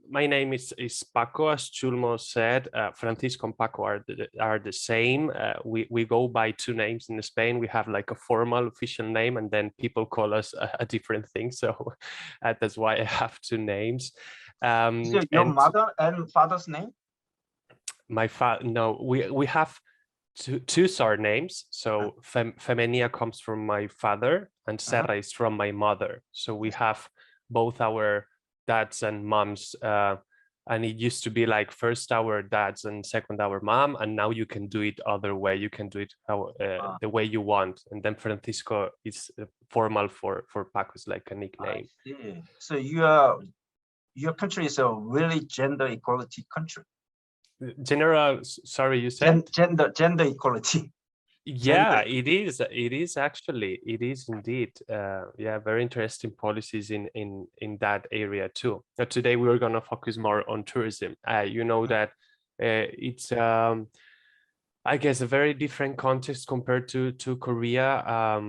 My name is Paco, as Chulmo said. Francisco and Paco are the same. We go by two names in Spain. We have like a formal official name, and then people call us a different thing. So that's why I have two names. Your mother and father's name? My father, no, we have two surnames. So Femenia comes from my father, and Serra is from my mother. So we have both our dads and moms, and it used to be like first our dads and second our mom, and now you can do it other way. You can do it the way you want. And then Francisco is formal for Paco, is like a nickname. I see. So your country is a really gender equality country. Sorry, you said? Gender equality. Yeah, it is actually, it is indeed. Yeah, very interesting policies in that area too. Today we're going to focus more on tourism. You know that it's I guess a very different context compared to Korea,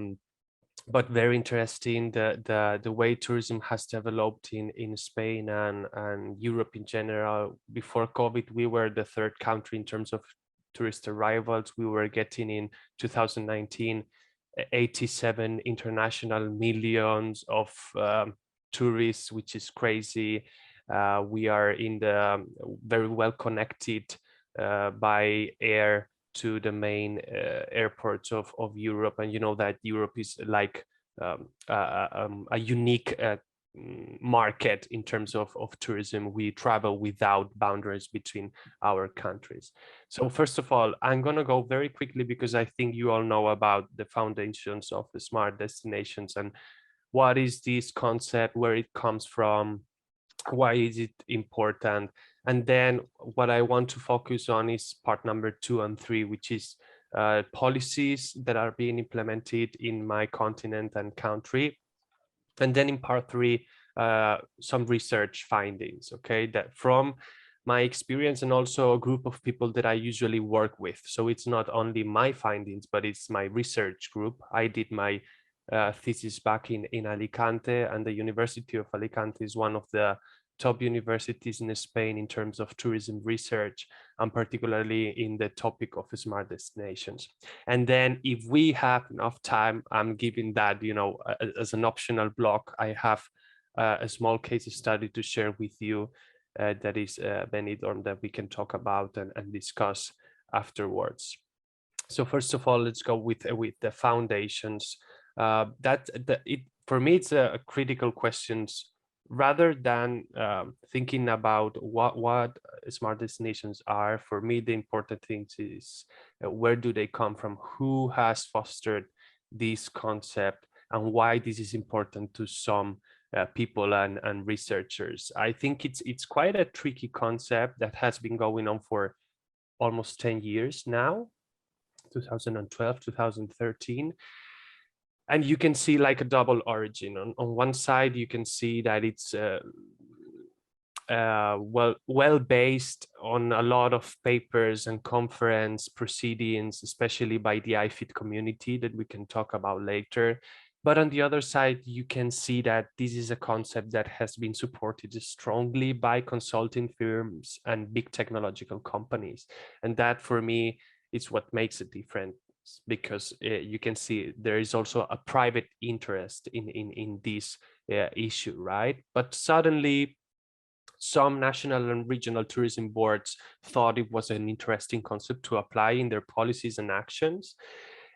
but very interesting the way tourism has developed in Spain and Europe in general. Before COVID, we were the third country in terms of tourist arrivals. We were getting in 2019 87 international millions of tourists, which is crazy. We are in the very well connected by air to the main airports of Europe, and you know that Europe is like a unique market in terms of tourism. We travel without boundaries between our countries. So first of all, I'm going to go very quickly because I think you all know about the foundations of the smart destinations and what is this concept, where it comes from, why is it important. And then what I want to focus on is part number 2 and 3, which is policies that are being implemented in my continent and country. And then in part 3, some research findings, okay, that from my experience and also a group of people that I usually work with. So it's not only my findings, but it's my research group. I did my thesis back in Alicante, and the University of Alicante is one of the top universities in Spain in terms of tourism research, and particularly in the topic of smart destinations. And then if we have enough time, I'm giving that, you know, as an optional block, I have a small case study to share with you that is Benidorm, that we can talk about and discuss afterwards. So first of all, let's go with the foundations. For me, it's a critical questions. Rather than thinking about what smart destinations are, for me, the important thing is where do they come from, who has fostered this concept, and why this is important to some people and researchers. I think it's quite a tricky concept that has been going on for almost 10 years now, 2012, 2013. And you can see like a double origin. On one side, you can see that it's well based on a lot of papers and conference proceedings, especially by the IFIT community that we can talk about later. But on the other side, you can see that this is a concept that has been supported strongly by consulting firms and big technological companies. And that, for me, is what makes it different, because you can see there is also a private interest in this issue, right? But suddenly, some national and regional tourism boards thought it was an interesting concept to apply in their policies and actions.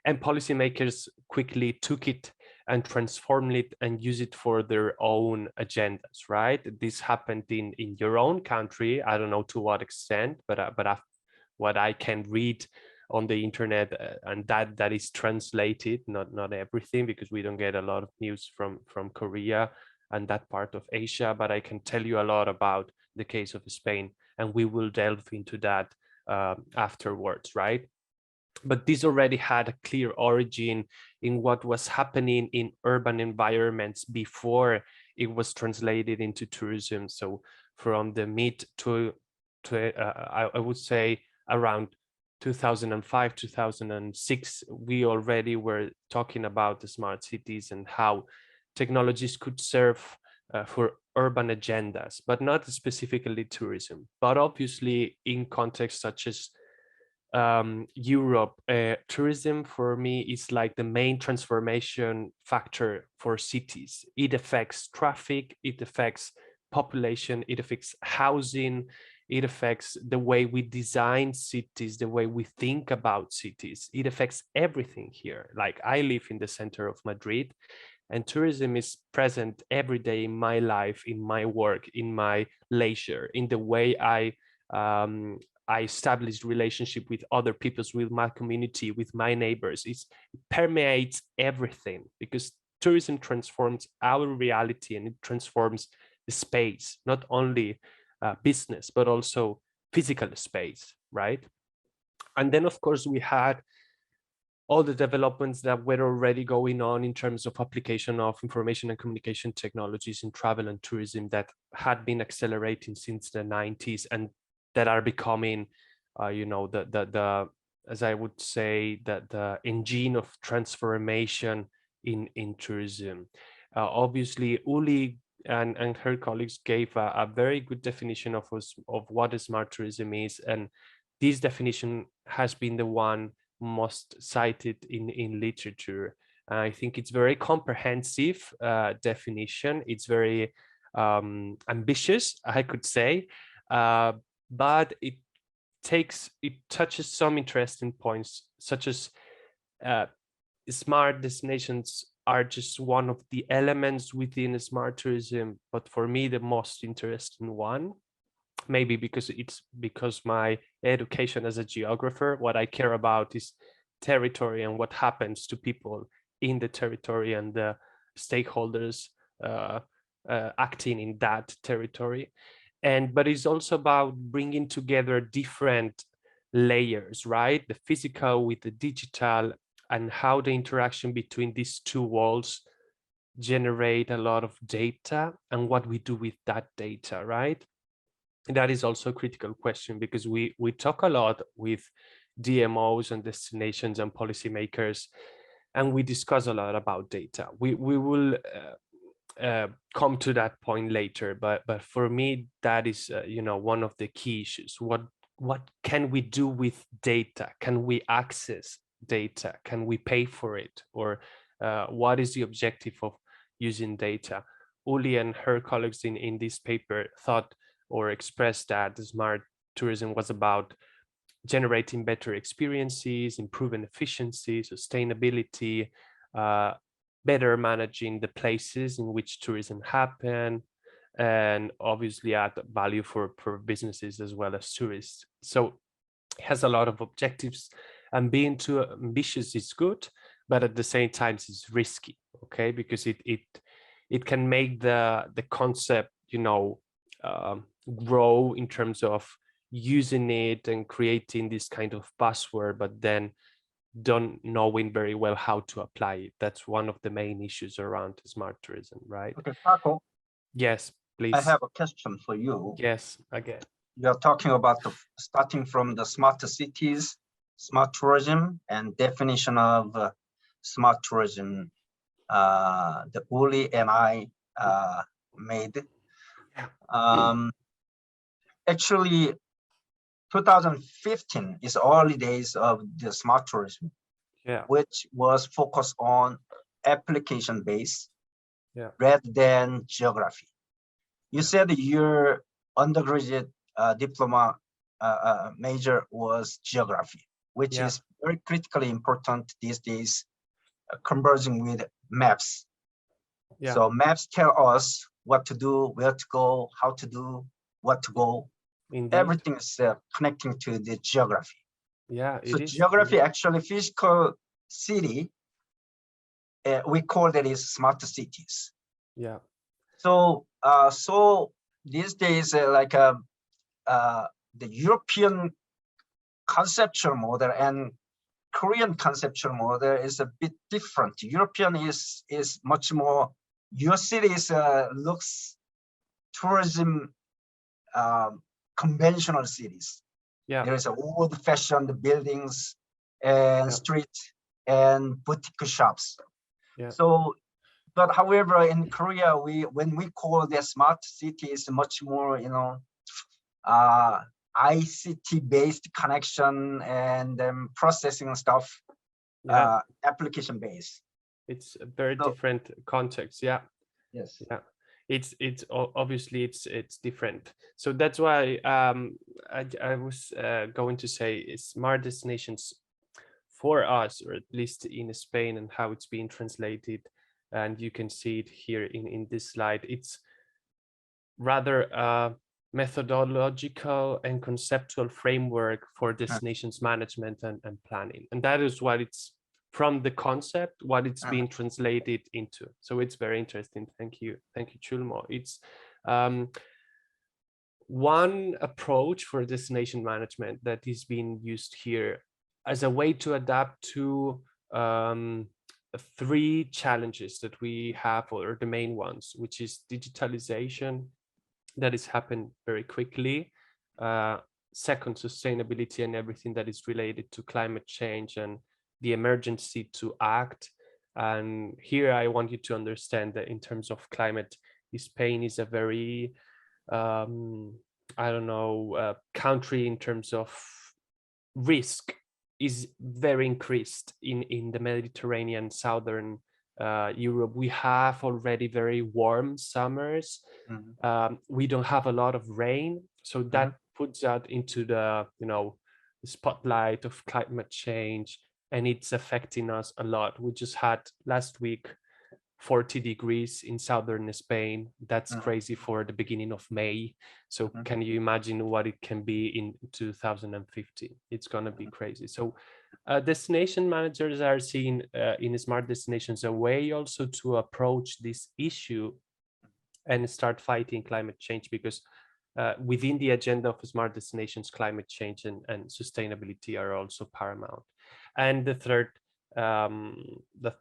And policymakers quickly took it and transformed it and use it for their own agendas, right? This happened in your own country. I don't know to what extent, but what I can read on the internet, and that is translated, not everything, because we don't get a lot of news from Korea and that part of Asia, but I can tell you a lot about the case of Spain, and we will delve into that afterwards, right? But this already had a clear origin in what was happening in urban environments before it was translated into tourism. So from the mid to I would say around 2005, 2006, we already were talking about the smart cities and how technologies could serve for urban agendas, but not specifically tourism. But obviously in contexts such as Europe, tourism for me is like the main transformation factor for cities. It affects traffic, it affects population, it affects housing, it affects the way we design cities, the way we think about cities. It affects everything here. Like I live in the center of Madrid, and tourism is present every day in my life, in my work, in my leisure, in the way I establish relationship with other peoples, with my community, with my neighbors. It permeates everything, because tourism transforms our reality, and it transforms the space, not only business, but also physical space, right? And then, of course, we had all the developments that were already going on in terms of application of information and communication technologies in travel and tourism that had been accelerating since the 90s, and that are becoming, you know, the as I would say, the engine of transformation in tourism. Obviously, Uli and her colleagues gave a very good definition of what a smart tourism is, and this definition has been the one most cited in literature. I think it's very comprehensive definition. It's very ambitious, I could say, but it touches some interesting points, such as smart destinations are just one of the elements within smart tourism, but for me the most interesting one, maybe because my education as a geographer, what I care about is territory and what happens to people in the territory and the stakeholders acting in that territory. But it's also about bringing together different layers, right? The physical with the digital, and how the interaction between these two worlds generate a lot of data, and what we do with that data, right? And that is also a critical question, because we talk a lot with DMOs and destinations and policymakers, and we discuss a lot about data. We will come to that point later, but for me that is you know, one of the key issues. What can we do with data? Can we access data? Can we pay for it? Or what is the objective of using data? Uli and her colleagues in this paper thought or expressed that smart tourism was about generating better experiences, improving efficiency, sustainability, better managing the places in which tourism happen, and obviously add value for businesses as well as tourists. So it has a lot of objectives, and being too ambitious is good, but at the same time it's risky, okay? Because it can make the concept, you know, grow in terms of using it and creating this kind of buzzword, but then don't knowing very well how to apply it. That's one of the main issues around smart tourism, right? Okay, Paco. Yes, please. I have a question for you. Yes, again. You are talking about starting from the smart cities, smart tourism, and definition of smart tourism. The Uli and I made. Actually, 2015 is early days of the smart tourism, which was focused on application based rather than geography. You said your undergraduate diploma major was geography, which is very critically important these days, converging with maps. So maps tell us what to do, where to go, how to do, what to go. Indeed. Everything is connecting to the geography. So geography, actually physical city, we call that is smart cities. So so these days, like the European conceptual model and Korean conceptual model is a bit different. European is much more, your cities looks tourism conventional cities. There is old-fashioned buildings and streets and boutique shops. So But however, in Korea, when we call the smart city, is much more, you know, ICT-based connection and processing stuff, application-based. It's a very different context. Yeah. Yes. Yeah. It's obviously it's different. So that's why I was going to say smart destinations for us, or at least in Spain, and how it's being translated. And you can see it here in this slide. It's rather methodological and conceptual framework for destinations management and planning. And that is what it's from the concept, what it's being translated into. So it's very interesting. Thank you, Chulmo. It's one approach for destination management that is being used here as a way to adapt to 3 challenges that we have, or the main ones, which is digitalization, that is happening very quickly. Second, sustainability and everything that is related to climate change and the emergency to act. And here I want you to understand that in terms of climate, Spain is a very, country in terms of risk is very increased in the Mediterranean, southern Europe. We have already very warm summers. We don't have a lot of rain, so that puts that into the the spotlight of climate change, and it's affecting us a lot. We just had last week 40 degrees in southern Spain. That's crazy for the beginning of May. So can you imagine what it can be in 2050? It's going to be crazy. So destination managers are seeing in smart destinations a way also to approach this issue and start fighting climate change, because within the agenda of smart destinations, climate change and sustainability are also paramount. And the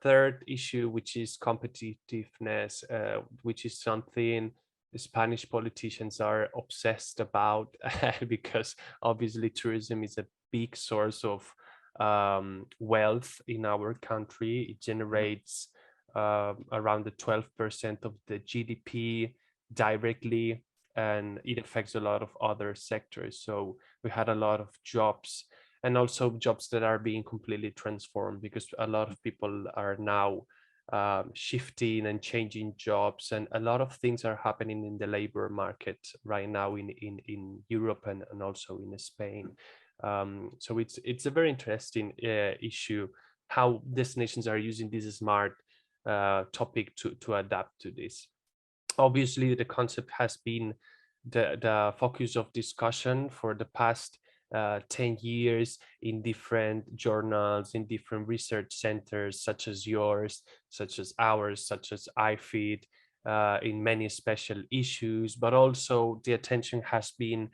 third issue, which is competitiveness, which is something the Spanish politicians are obsessed about, because obviously tourism is a big source of wealth in our country. It generates around the 12% of the GDP directly, and it affects a lot of other sectors. So we had a lot of jobs, and also jobs that are being completely transformed, because a lot of people are now shifting and changing jobs, and a lot of things are happening in the labor market right now in Europe and also in Spain. So it's a very interesting issue, how destinations are using this smart topic to adapt to this. Obviously, the concept has been the focus of discussion for the past 10 years in different journals, in different research centers, such as yours, such as ours, such as IFID, in many special issues, but also the attention has been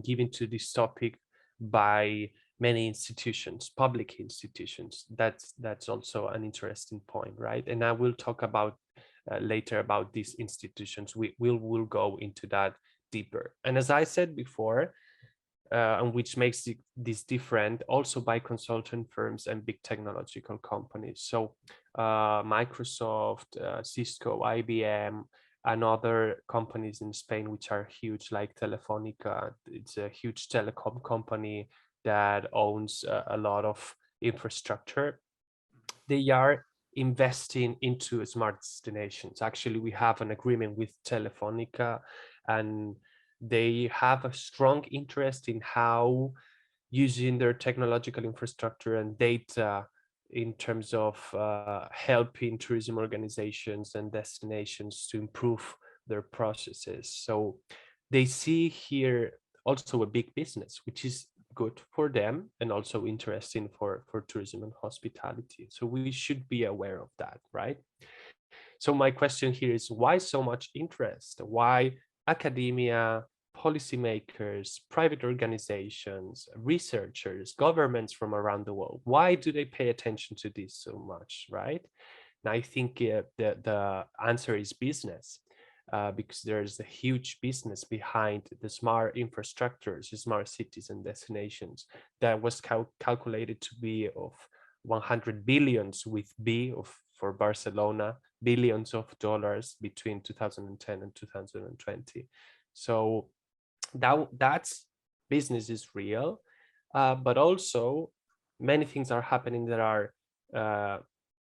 given to this topic by many institutions, public institutions. That's also an interesting point, right? And I will talk about later about these institutions. We'll go into that deeper. And as I said before, and which makes this different also by consultant firms and big technological companies. So Microsoft, Cisco, IBM, and other companies in Spain, which are huge, like Telefónica. It's a huge telecom company that owns a lot of infrastructure. They are investing into smart destinations. Actually, we have an agreement with Telefónica, and they have a strong interest in how using their technological infrastructure and data in terms of helping tourism organizations and destinations to improve their processes. So they see here also a big business, which is good for them and also interesting for tourism and hospitality. So we should be aware of that, right? So my question here is, why so much interest? Why academia, policymakers, private organizations, researchers, governments from around the world, why do they pay attention to this so much, right? And I think the answer is business. Because there's a huge business behind the smart infrastructures, smart cities and destinations that was calculated to be of 100 billions with B for Barcelona, billions of dollars between 2010 and 2020. So that's business is real, but also many things are happening that are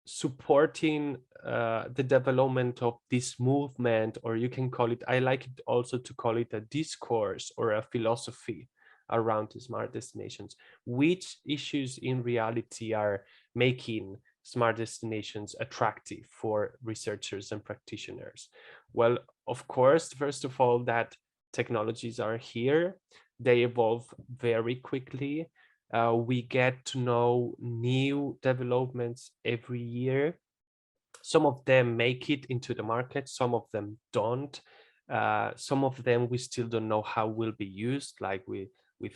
supporting the development of this movement, or you can call it, I like it also to call it a discourse or a philosophy around the smart destinations. Which issues in reality are making smart destinations attractive for researchers and practitioners? Well, of course, first of all, that technologies are here. They evolve very quickly. We get to know new developments every year. Some of them make it into the market, some of them don't. Some of them we still don't know how will be used, like with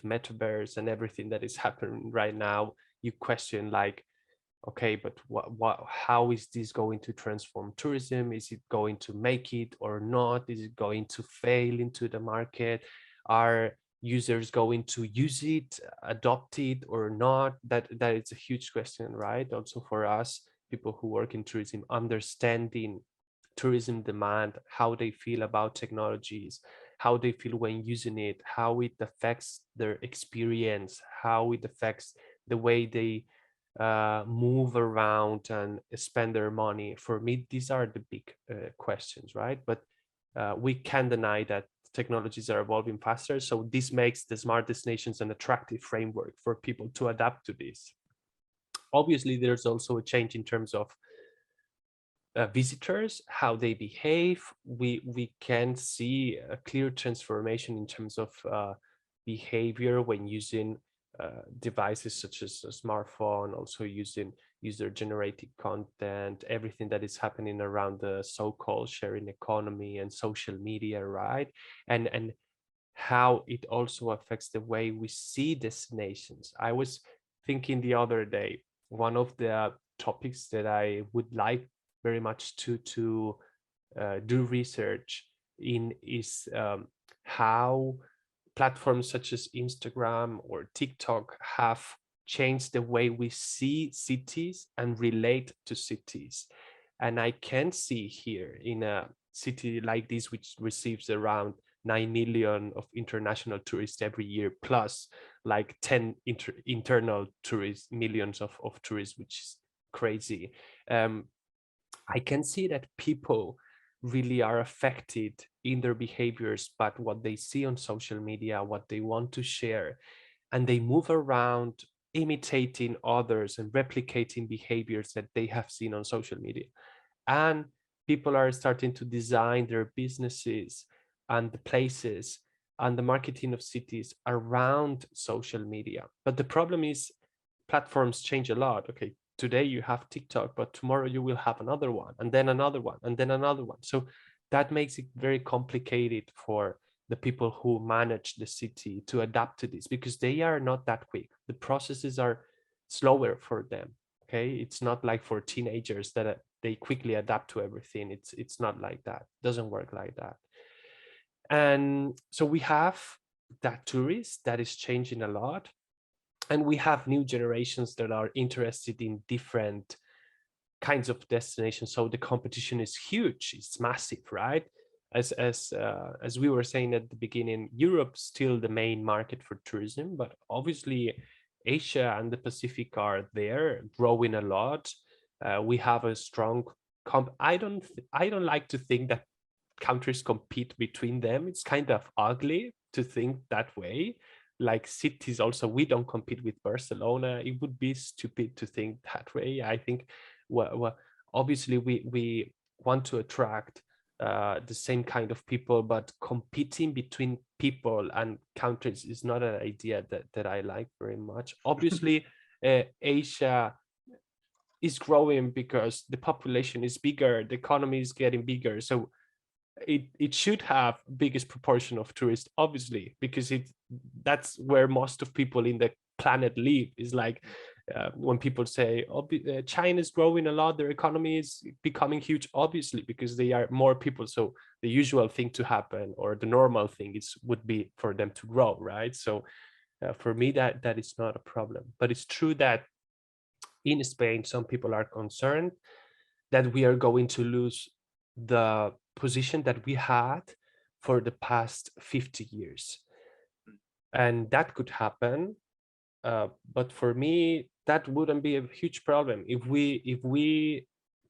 metaverse and everything that is happening right now. You question like, okay, but how is this going to transform tourism? Is it going to make it or not? Is it going to fail into the market? Are users going to use it, adopt it or not? That is a huge question, right? Also for us, people who work in tourism, understanding tourism demand, how they feel about technologies, how they feel when using it, how it affects their experience, how it affects the way they move around and spend their money. For me, these are the big questions, right? But we can't deny that technologies are evolving faster. So this makes the smart destinations an attractive framework for people to adapt to this. Obviously, there's also a change in terms of visitors, how they behave. We can see a clear transformation in terms of behavior when using devices such as a smartphone, also using user-generated content, everything that is happening around the so-called sharing economy and social media, right? And how it also affects the way we see destinations. I was thinking the other day, one of the topics that I would like very much to do research in is how platforms such as Instagram or TikTok have changed the way we see cities and relate to cities. And I can see here in a city like this, which receives around 9 million of international tourists every year, plus like 10 internal tourists, millions of tourists, which is crazy. I can see that people really are affected in their behaviors by what they see on social media, what they want to share, and they move around imitating others and replicating behaviors that they have seen on social media. And people are starting to design their businesses and the places and the marketing of cities around social media. But the problem is platforms change a lot. Okay, today you have TikTok, but tomorrow you will have another one, and then another one, and then another one. So that makes it very complicated for the people who manage the city to adapt to this, because they are not that quick. The processes are slower for them. Okay, it's not like for teenagers that they quickly adapt to everything. It's not like that. It doesn't work like that. And so we have that tourist that is changing a lot. And we have new generations that are interested in different kinds of destinations. So the competition is huge. It's massive, right? As we were saying at the beginning, Europe's still the main market for tourism, but obviously Asia and the Pacific are there, growing a lot. We have a strong I don't like to think that countries compete between them. It's kind of ugly to think that way. Like cities also, we don't compete with Barcelona. It would be stupid to think that way. I think well obviously we want to attract the same kind of people, but competing between people and countries is not an idea that I like very much. Obviously Asia is growing because the population is bigger, the economy is getting bigger, so it should have biggest proportion of tourists, obviously, because that's where most of people in the planet live. Is like when people say, oh, China is growing a lot, their economy is becoming huge, obviously, because they are more people. So the usual thing to happen, or the normal thing, would be for them to grow, right? So for me, that is not a problem. But it's true that in Spain, some people are concerned that we are going to lose the position that we had for the past 50 years. And that could happen. But for me, that wouldn't be a huge problem. If we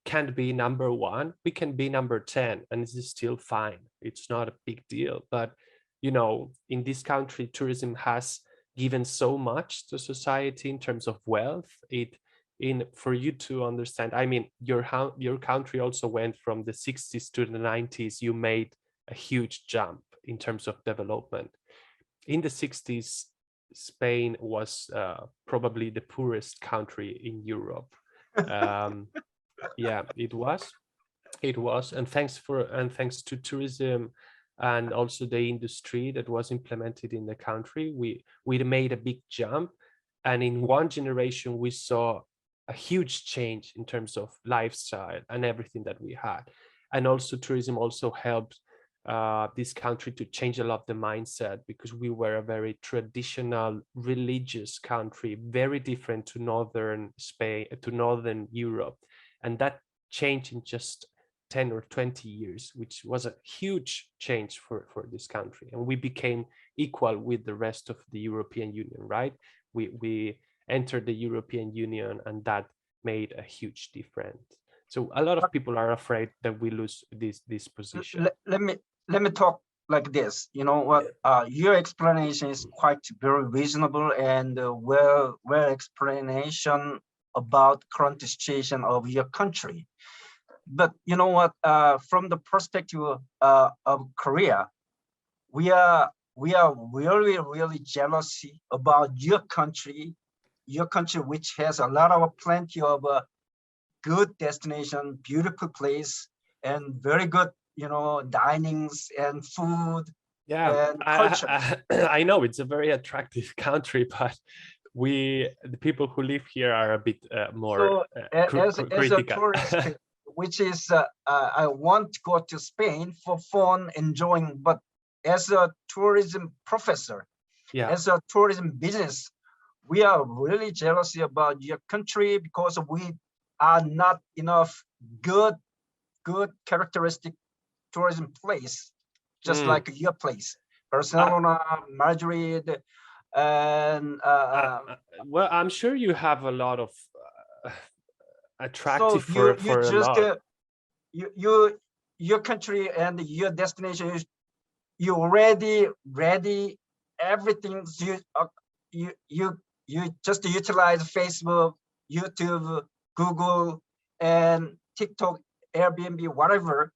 can't be number one, we can be number 10, and this is still fine. It's not a big deal. But you know, in this country, tourism has given so much to society in terms of wealth. For you to understand, I mean, your country also went from the 60s to the 90s. You made a huge jump in terms of development. In the 60s, Spain was probably the poorest country in Europe. Yeah, it was, and thanks to tourism and also the industry that was implemented in the country, we made a big jump, and in one generation we saw a huge change in terms of lifestyle and everything that we had. And also tourism also helped this country to change a lot the mindset, because we were a very traditional religious country, very different to northern Spain, to northern Europe. And that changed in just 10 or 20 years, which was a huge change for this country. And we became equal with the rest of the European Union, right? We entered the European Union, and that made a huge difference. So a lot of people are afraid that we lose this position. Let me talk like this. You know what? Your explanation is quite very reasonable and well explanation about current situation of your country. But you know what? From the perspective of Korea, we are really jealous about your country, which has a lot of plenty of good destination, beautiful place, and very good, you know, dinings and food. Yeah, and culture. I know it's a very attractive country, but the people who live here are a bit more as critical. a tourist, which is I want to go to Spain for fun, enjoying, but as a tourism professor, as a tourism business, we are really jealous about your country, because we are not enough good characteristic tourism place, just like your place, Barcelona, Madrid, and well, I'm sure you have a lot of attractive for a lot. Your country and your destination, you already ready everything. You just utilize Facebook, YouTube, Google, and TikTok, Airbnb, whatever,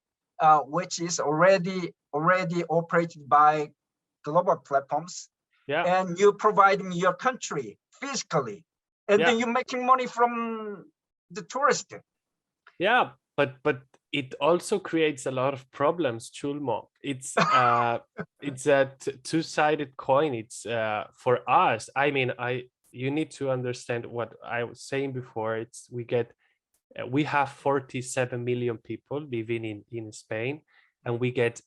which is already operated by global platforms. Yeah. And you're providing your country physically, and then you're making money from the tourist. Yeah, but it also creates a lot of problems, Chulmo. It's it's a two-sided coin. It's for us. I mean, you need to understand what I was saying before. We have 47 million people living in Spain, and we get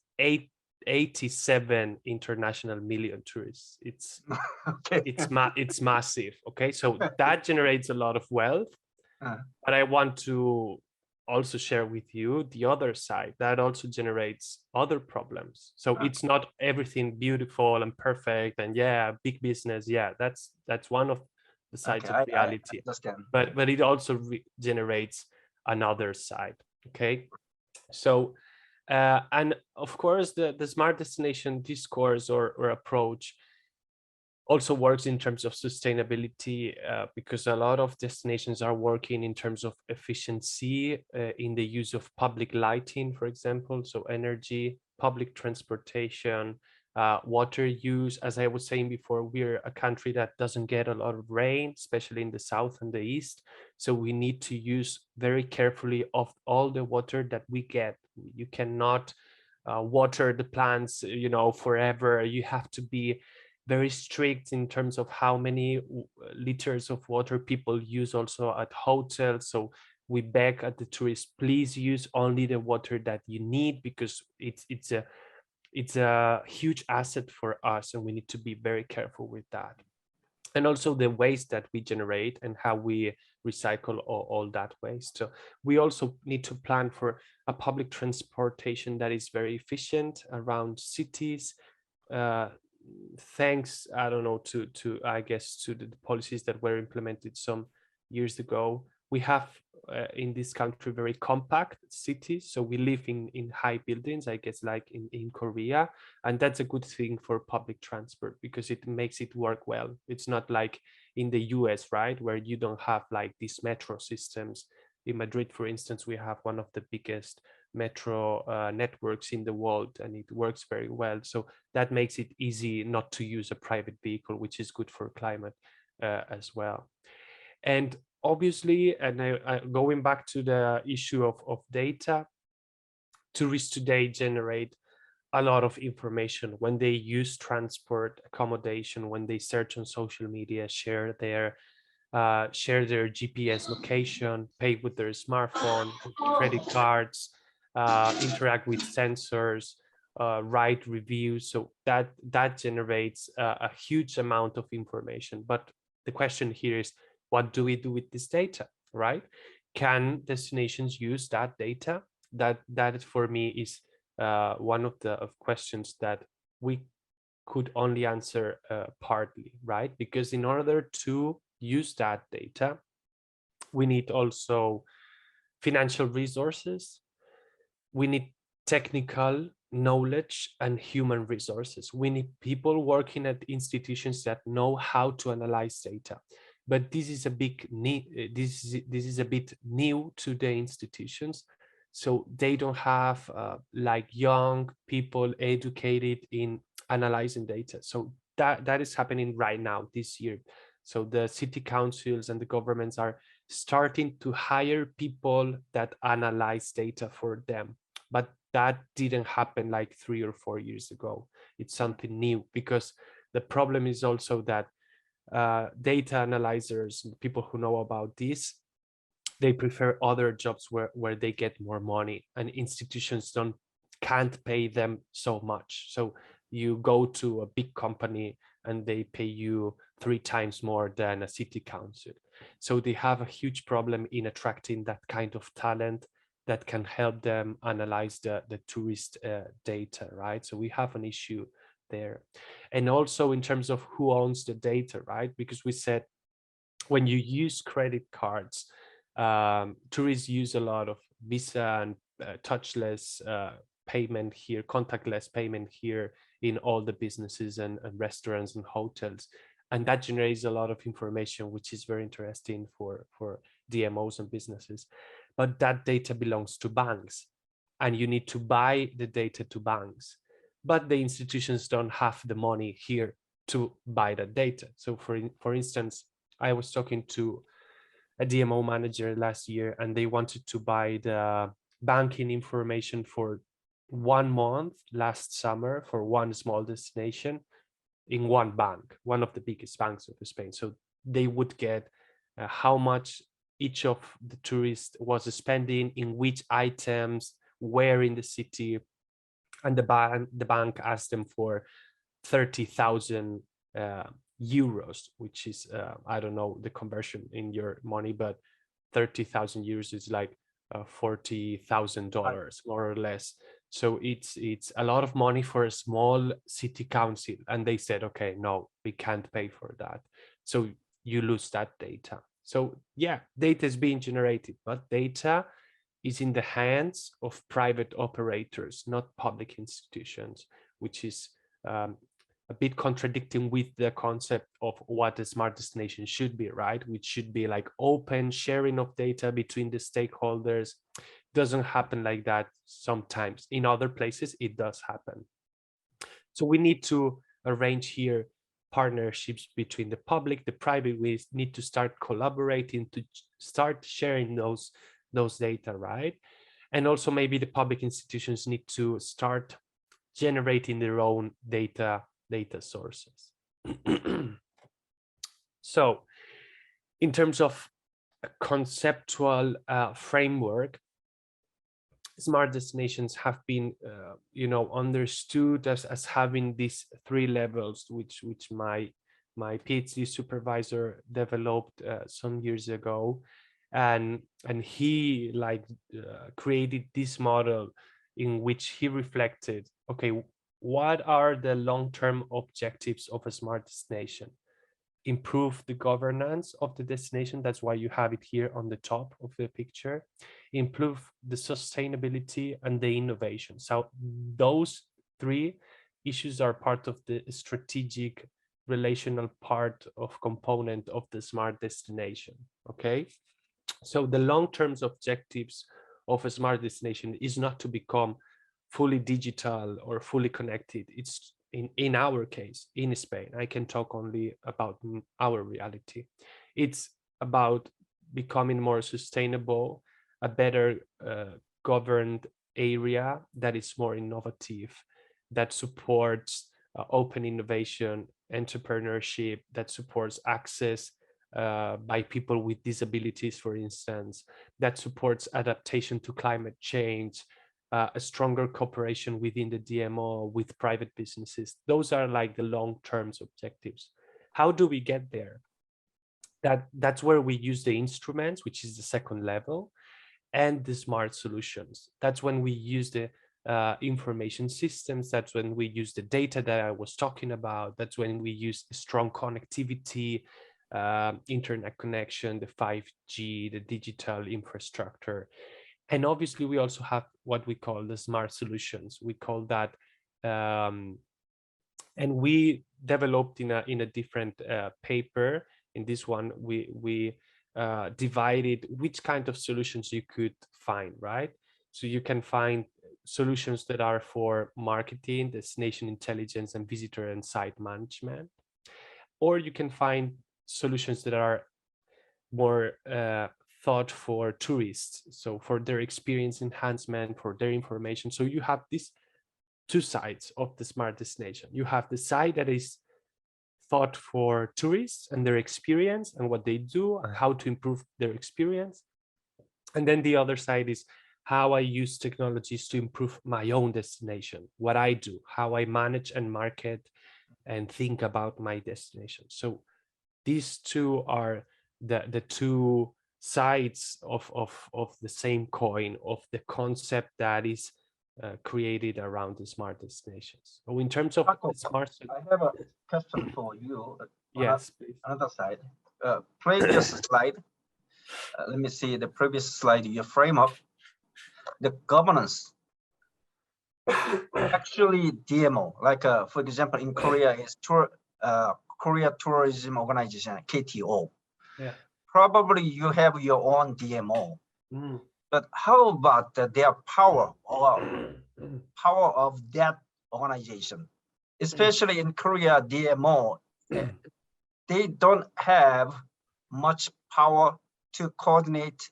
87 international million tourists. It's okay. It's massive. Okay, so that generates a lot of wealth. But I want to also share with you the other side that also generates other problems. So it's not everything beautiful and perfect and big business. Yeah, that's one of the sides of reality. I understand. But it also generates another side. Okay, so and of course the smart destination discourse or approach also works in terms of sustainability, because a lot of destinations are working in terms of efficiency in the use of public lighting, for example, so energy, public transportation, water use. As I was saying before, we're a country that doesn't get a lot of rain, especially in the south and the east, so we need to use very carefully of all the water that we get. You cannot water the plants, you know, forever. You have to be very strict in terms of how many liters of water people use also at hotels. So we beg at the tourists, please use only the water that you need, because it's a huge asset for us, and we need to be very careful with that. And also the waste that we generate and how we recycle all that waste. So we also need to plan for a public transportation that is very efficient around cities, thanks, I don't know, to I guess to the policies that were implemented some years ago. We have in this country very compact cities, so we live in high buildings, I guess, like in Korea, and that's a good thing for public transport because it makes it work well. It's not like in the US, right, where you don't have like these metro systems. In Madrid, for instance, we have one of the biggest metro networks in the world, and it works very well. So that makes it easy not to use a private vehicle, which is good for climate as well. And obviously, and going back to the issue of data, tourists today generate a lot of information when they use transport, accommodation, when they search on social media, share their GPS location, pay with their smartphone, credit cards, interact with sensors, write reviews. So that generates a huge amount of information. But the question here is, what do we do with this data, right? Can destinations use that data? That for me is one of the questions that we could only answer partly, right? Because in order to use that data, we need also financial resources, we need technical knowledge and human resources. We need people working at institutions that know how to analyze data. But this is a big need. This is a bit new to the institutions, so they don't have like young people educated in analyzing data. So that is happening right now this year. So the city councils and the governments are starting to hire people that analyze data for them. But that didn't happen like 3 or 4 years ago. It's something new, because the problem is also that data analyzers, people who know about this, they prefer other jobs where they get more money, and institutions can't pay them so much. So you go to a big company and they pay you 3 times more than a city council. So they have a huge problem in attracting that kind of talent that can help them analyze the tourist data, right? So we have an issue there. And also in terms of who owns the data, right? Because we said when you use credit cards, tourists use a lot of Visa and touchless payment here, contactless payment here in all the businesses and restaurants and hotels. And that generates a lot of information, which is very interesting for DMOs and businesses. But that data belongs to banks, and you need to buy the data to banks. But the institutions don't have the money here to buy that data. So for instance, I was talking to a DMO manager last year, and they wanted to buy the banking information for 1 month last summer for one small destination in one bank, one of the biggest banks of Spain. So they would get how much each of the tourists was spending, in which items, where in the city, and the bank asked them for 30,000 euros, which is I don't know the conversion in your money, but 30,000 euros is like $40,000 more or less. So it's a lot of money for a small city council, and they said, okay, no, we can't pay for that. So you lose that data. So yeah, data is being generated, but data is in the hands of private operators, not public institutions, which is a bit contradicting with the concept of what a smart destination should be, right? Which should be like open sharing of data between the stakeholders. Doesn't happen like that sometimes. In other places, it does happen. So we need to arrange here partnerships between the public, the private. We need to start collaborating to start sharing those data, right? And also maybe the public institutions need to start generating their own data sources. So in terms of a conceptual framework, smart destinations have been understood as having these 3 levels, which my my PhD supervisor developed some years ago, and he created this model in which he reflected, okay, what are the long-term objectives of a smart destination? Improve the governance of the destination. That's why you have it here on the top of the picture. Improve the sustainability and the innovation. So those three issues are part of the strategic relational part of component of the smart destination. Okay. So the long-term objectives of a smart destination is not to become fully digital or fully connected. It's in our case, in Spain, I can talk only about our reality. It's about becoming more sustainable, a better governed area that is more innovative, that supports open innovation, entrepreneurship, that supports access by people with disabilities, for instance, that supports adaptation to climate change, a stronger cooperation within the DMO with private businesses. Those are like the long-term objectives. How do we get there? That's where we use the instruments, which is the second level, and the smart solutions. That's when we use the information systems. That's when we use the data that I was talking about. That's when we use strong connectivity, internet connection, the 5G, the digital infrastructure. And obviously, we also have what we call the smart solutions. We call that, and we developed in a different paper. In this one, we divided which kind of solutions you could find, right? So you can find solutions that are for marketing, destination intelligence, and visitor and site management, or you can find solutions that are more thought for tourists, so for their experience enhancement, for their information. So you have these two sides of the smart destination. You have the side that is thought for tourists and their experience and what they do and how to improve their experience. And then the other side is how I use technologies to improve my own destination, what I do, how I manage and market and think about my destination. So these two are the two sides of the same coin, of the concept that is created around the smart destinations. So in terms of Paco, smart, I have a question for you. Yes, please. Another side. Previous slide. Let me see the previous slide. You frame up the governance. Actually, DMO, like for example, in Korea is Korea Tourism Organization, KTO. Yeah. Probably you have your own DMO. Mm. But how about their power or power of that organization? Especially in Korea, DMO, they don't have much power to coordinate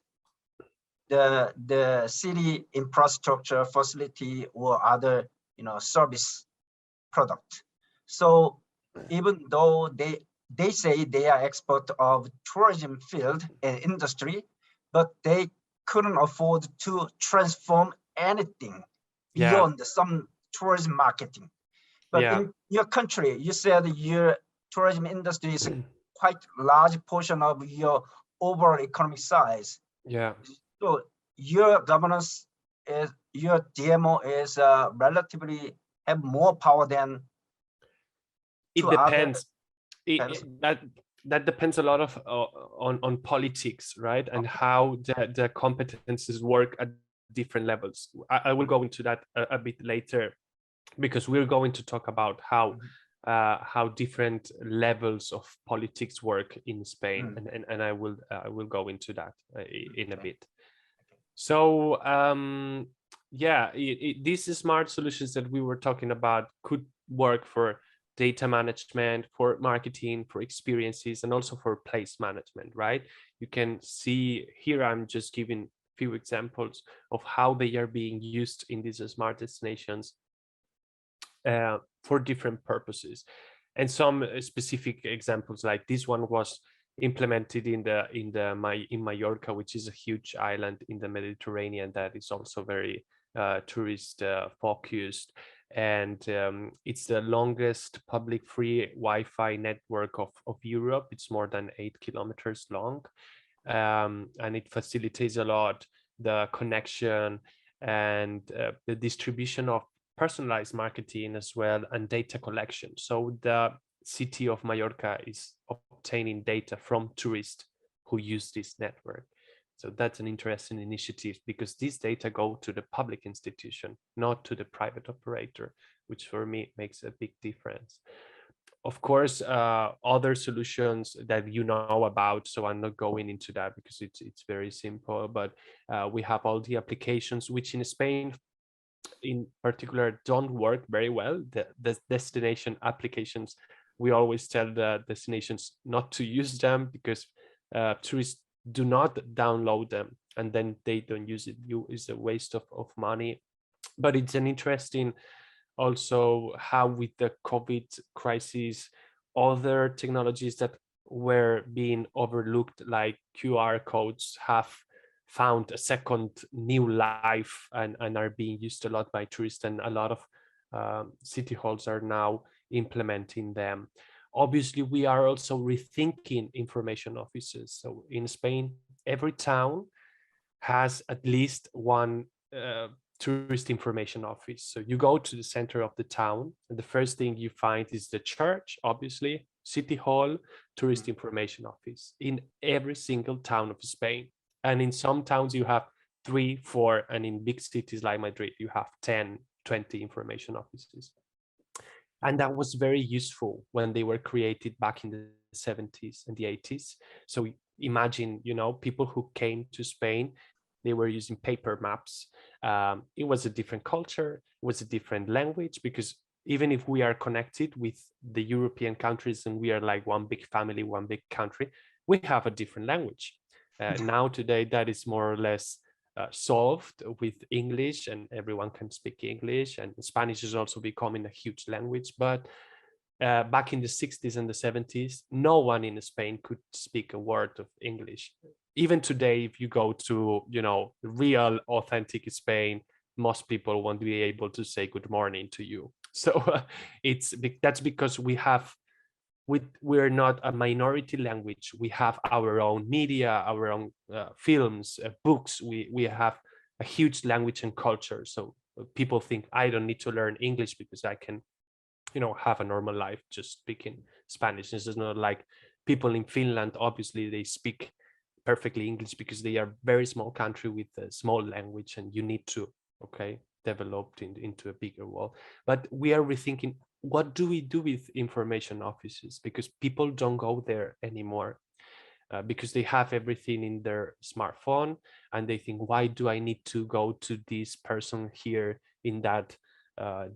the city infrastructure facility or other service product. So even though they say they are expert of tourism field and industry, but they couldn't afford to transform anything beyond some tourism marketing. But in your country, you said your tourism industry is a quite large portion of your overall economic size. Yeah. So your governance is, your DMO is relatively have more power than. It depends. That depends a lot of on politics, right? And how the competences work at different levels. I will go into that a bit later, because we're going to talk about how different levels of politics work in Spain, and I will go into that in a bit. So yeah, these smart solutions that we were talking about could work for data management, for marketing, for experiences, and also for place management, right? You can see here, I'm just giving a few examples of how they are being used in these smart destinations for different purposes. And some specific examples, like this one was implemented in Mallorca, which is a huge island in the Mediterranean that is also very tourist focused. and it's the longest public free Wi-Fi network of Europe. It's more than 8 kilometers long, and it facilitates a lot the connection and the distribution of personalized marketing as well, and data collection. So the city of Mallorca is obtaining data from tourists who use this network. So that's an interesting initiative, because these data go to the public institution, not to the private operator, which for me makes a big difference. Of course, other solutions that you know about, so I'm not going into that because it's very simple, but we have all the applications which in Spain in particular don't work very well. The destination applications, we always tell the destinations not to use them because tourists do not download them and then they don't use it. It's a waste of money. But it's an interesting also how with the COVID crisis, other technologies that were being overlooked, like QR codes, have found a second new life and are being used a lot by tourists, and a lot of city halls are now implementing them. Obviously, we are also rethinking information offices. So in Spain, every town has at least one tourist information office. So you go to the center of the town, and the first thing you find is the church, obviously, city hall, tourist information office in every single town of Spain. And in some towns you have 3, 4, and in big cities like Madrid, you have 10, 20 information offices. And that was very useful when they were created back in the 70s and the 80s. So imagine, people who came to Spain, they were using paper maps. It was a different culture, it was a different language, because even if we are connected with the European countries and we are like one big family, one big country, we have a different language. Now today, that is more or less solved with English, and everyone can speak English, and Spanish is also becoming a huge language. But back in the 60s and the 70s, no one in Spain could speak a word of English. Even today, if you go to, real authentic Spain, most people won't be able to say good morning to you. So that's because we're not a minority language. We have our own media, our own films, books. We have a huge language and culture. So people think I don't need to learn English because I can, have a normal life just speaking Spanish. This is not like people in Finland. Obviously, they speak perfectly English because they are a very small country with a small language, and you need to, develop into a bigger world. But we are rethinking, what do we do with information offices? Because people don't go there anymore because they have everything in their smartphone, and they think, why do I need to go to this person here in that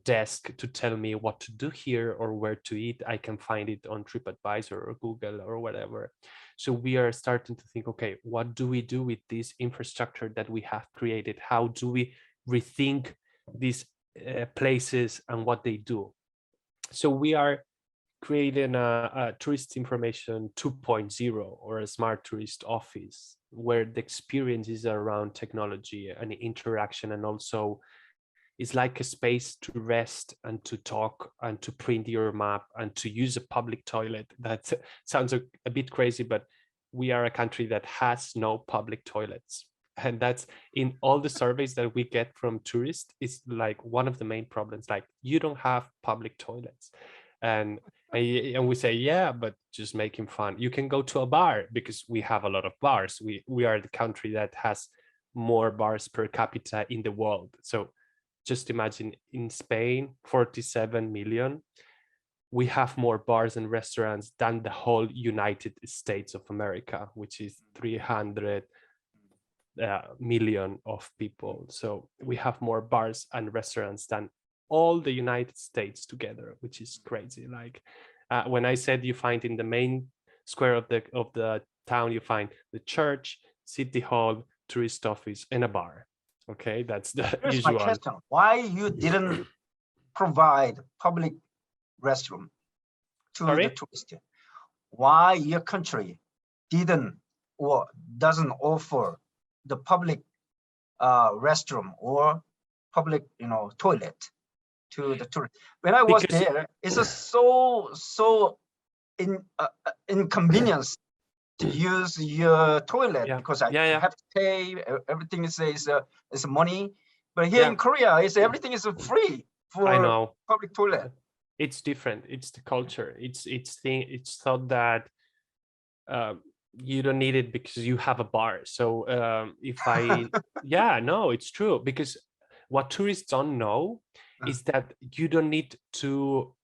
desk to tell me what to do here or where to eat? I can find it on TripAdvisor or Google or whatever. So we are starting to think, okay, what do we do with this infrastructure that we have created? How do we rethink these places and what they do? So we are creating a tourist information 2.0, or a smart tourist office, where the experience is around technology and interaction, and also it's like a space to rest and to talk and to print your map and to use a public toilet. That sounds a bit crazy, but we are a country that has no public toilets. And that's in all the surveys that we get from tourists. It's like one of the main problems, like, you don't have public toilets. And we say, yeah, but just making fun. You can go to a bar because we have a lot of bars. We are the country that has more bars per capita in the world. So just imagine, in Spain, 47 million, we have more bars and restaurants than the whole United States of America, which is 300 million of people. So we have more bars and restaurants than all the United States together, which is crazy. Like when I said you find in the main square of the town, you find the church, city hall, tourist office, and a bar. Okay, that's the usual. My question. Why you didn't provide public restroom to the tourist? Why your country didn't or doesn't offer the public restroom or public, toilet to the tourists. When I was there, it's a so inconvenience to use your toilet because I have to pay. Everything is money. But here in Korea, everything is free for public toilet. It's different. It's the culture. It's thought that you don't need it because you have a bar. So if I no, it's true, because what tourists don't know is that you don't need to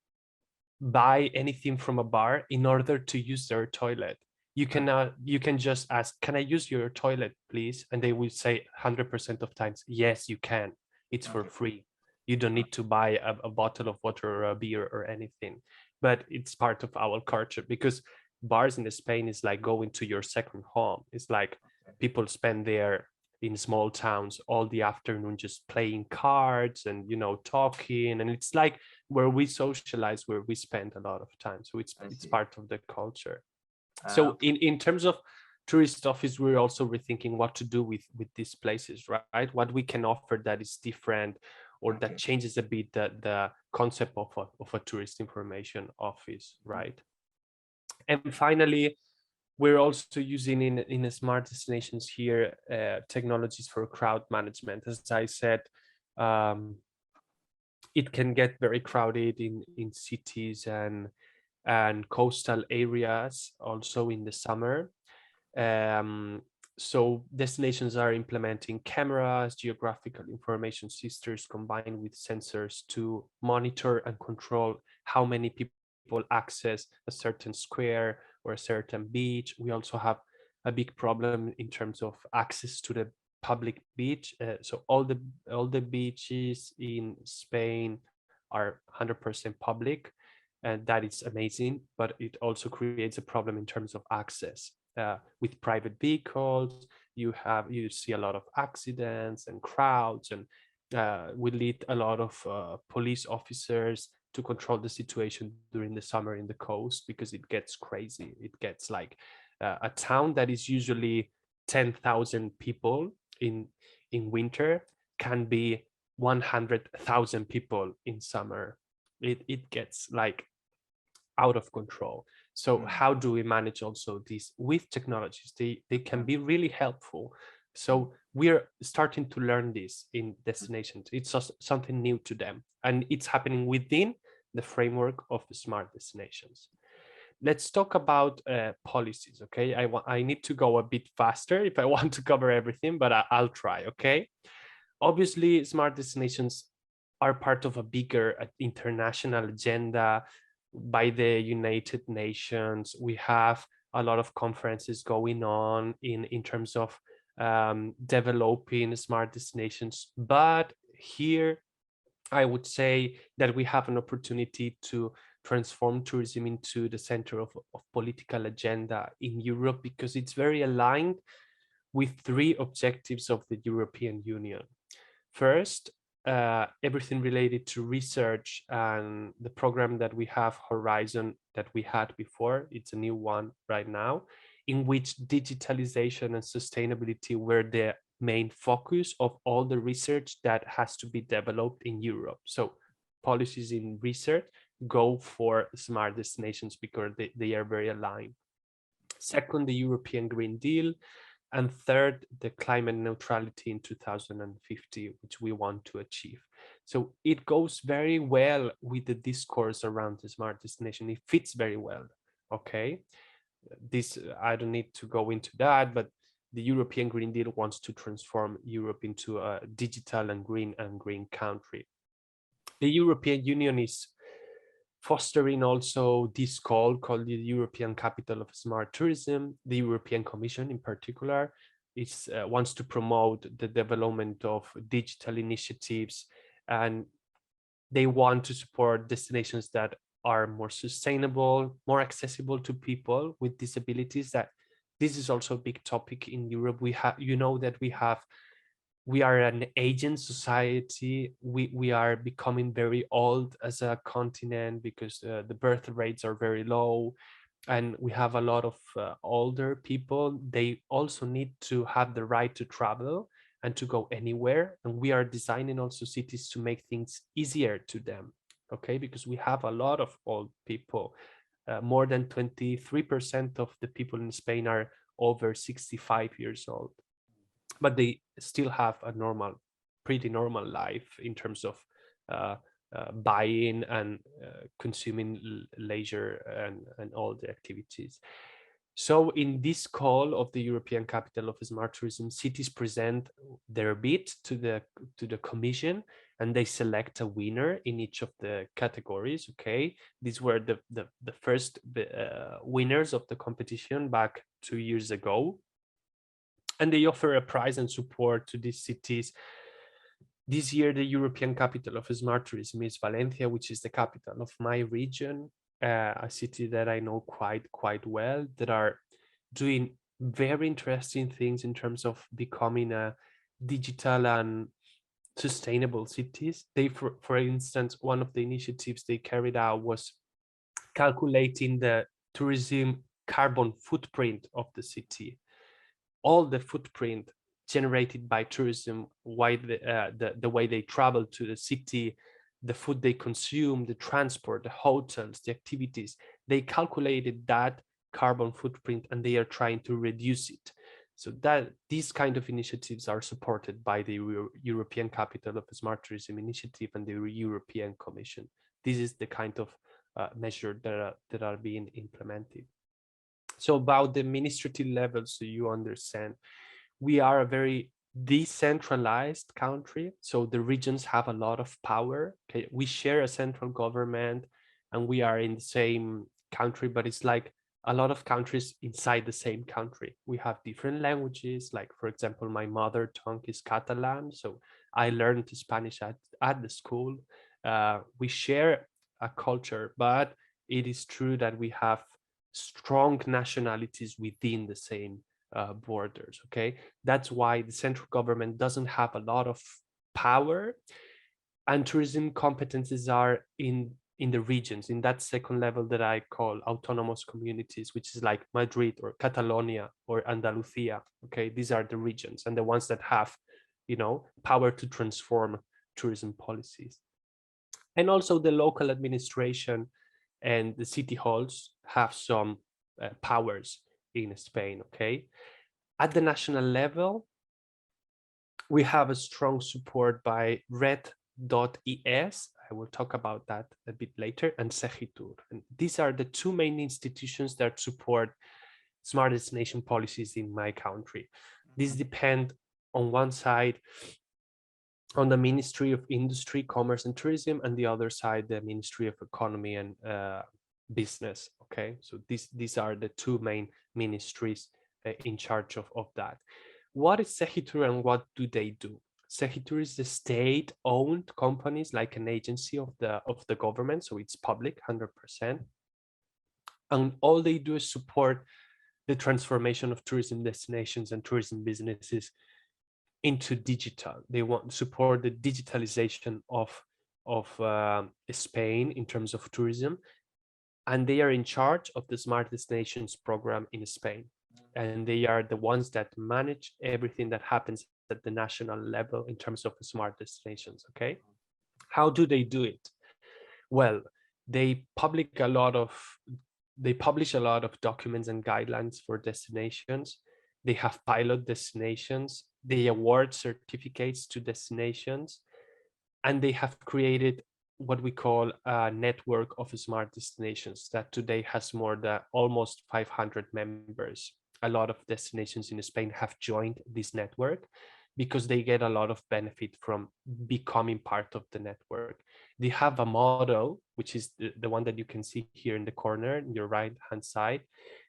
buy anything from a bar in order to use their toilet. You can just ask, can I use your toilet, please? And they will say 100% of times, yes, you can. It's for free. You don't need to buy a bottle of water or a beer or anything. But it's part of our culture, because bars in Spain is like going to your second home. It's like people spend there in small towns all the afternoon just playing cards and, you know, talking. And it's like where we socialize, where we spend a lot of time. So it's part of the culture. So in terms of tourist office, we're also rethinking what to do with these places, right? What we can offer that is different, or that changes a bit the concept of a tourist information office, right? And finally, we're also using in smart destinations here technologies for crowd management. As I said, it can get very crowded in cities and coastal areas, also in the summer. So destinations are implementing cameras, geographical information systems combined with sensors to monitor and control how many people access a certain square or a certain beach. We also have a big problem in terms of access to the public beach. So all the beaches in Spain are 100% public, and that is amazing, but it also creates a problem in terms of access. With private vehicles, you see a lot of accidents and crowds, and we need a lot of police officers to control the situation during the summer in the coast, because it gets crazy. It gets like a town that is usually 10,000 people in winter can be 100,000 people in summer. It gets like out of control. So how do we manage also this with technologies? They can be really helpful. So we're starting to learn this in destinations. It's just something new to them, and it's happening within the framework of the smart destinations. Let's talk about policies, okay? I need to go a bit faster if I want to cover everything, but I'll try, okay? Obviously, smart destinations are part of a bigger international agenda by the United Nations. We have a lot of conferences going on in terms of developing smart destinations. But here, I would say that we have an opportunity to transform tourism into the center of political agenda in Europe, because it's very aligned with 3 objectives of the European Union. First, everything related to research and the program that we have, Horizon, that we had before. It's a new one right now, in which digitalization and sustainability were the main focus of all the research that has to be developed in Europe. So policies in research go for smart destinations because they are very aligned. Second, the European Green Deal. And third, the climate neutrality in 2050, which we want to achieve. So it goes very well with the discourse around the smart destination. It fits very well, okay? This, I don't need to go into that, but the European Green Deal wants to transform Europe into a digital and green country. The European Union is fostering also this call called the European Capital of Smart Tourism. The European Commission in particular wants to promote the development of digital initiatives, and they want to support destinations that are more sustainable, more accessible to people with disabilities. That this is also a big topic in Europe. We have, you know, that we are an aging society. We are becoming very old as a continent because the birth rates are very low, and we have a lot of older people. They also need to have the right to travel and to go anywhere. And we are designing also cities to make things easier to them, okay? Because we have a lot of old people. More than 23% of the people in Spain are over 65 years old, but they still have a pretty normal life in terms of buying and consuming leisure and all the activities. So in this call of the European Capital of Smart Tourism, cities present their bid to the Commission, and they select a winner in each of the categories. Okay, these were the first winners of the competition back 2 years ago, and they offer a prize and support to these cities. This year, the European Capital of Smart Tourism is Valencia, which is the capital of my region. A city that I know quite well, that are doing very interesting things in terms of becoming a digital and sustainable cities. They, for instance, one of the initiatives they carried out was calculating the tourism carbon footprint of the city. All the footprint generated by tourism, why the way they travel to the city, the food they consume, the transport, the hotels, the activities, they calculated that carbon footprint and they are trying to reduce it. So that these kind of initiatives are supported by the European Capital of Smart Tourism Initiative and the European Commission. This is the kind of measure that are being implemented. So about the administrative level, so you understand, we are a very decentralized country, so the regions have a lot of power. Okay, we share a central government and we are in the same country, but it's like a lot of countries inside the same country. We have different languages, like for example, my mother tongue is Catalan, so I learned Spanish at the school. We share a culture, but it is true that we have strong nationalities within the same borders. Okay, that's why the central government doesn't have a lot of power, and tourism competences are in the regions, in that second level that I call autonomous communities, which is like Madrid or Catalonia or Andalusia. Okay, these are the regions and the ones that have, you know, power to transform tourism policies. And also the local administration and the city halls have some powers in Spain. Okay, at the national level, we have a strong support by Red.es. I will talk about that a bit later, and Segitur. And these are the two main institutions that support smart destination policies in my country. These depend on one side on the Ministry of Industry, Commerce and Tourism, and the other side, the Ministry of Economy and Business. Okay, so these are the two main ministries in charge of that. What is Segitur and what do they do? Segitur is the state-owned companies, like an agency of the government, so it's public 100%. And all they do is support the transformation of tourism destinations and tourism businesses into digital. They want to support the digitalization of Spain in terms of tourism, and they are in charge of the Smart Destinations program in Spain. And they are the ones that manage everything that happens at the national level in terms of smart destinations. Okay, how do they do it? Well, they publish a lot of documents and guidelines for destinations. They have pilot destinations. They award certificates to destinations, and they have created what we call a network of smart destinations that today has more than almost 500 members. A lot of destinations in Spain have joined this network because they get a lot of benefit from becoming part of the network. They have a model, which is the one that you can see here in the corner, in your right-hand side,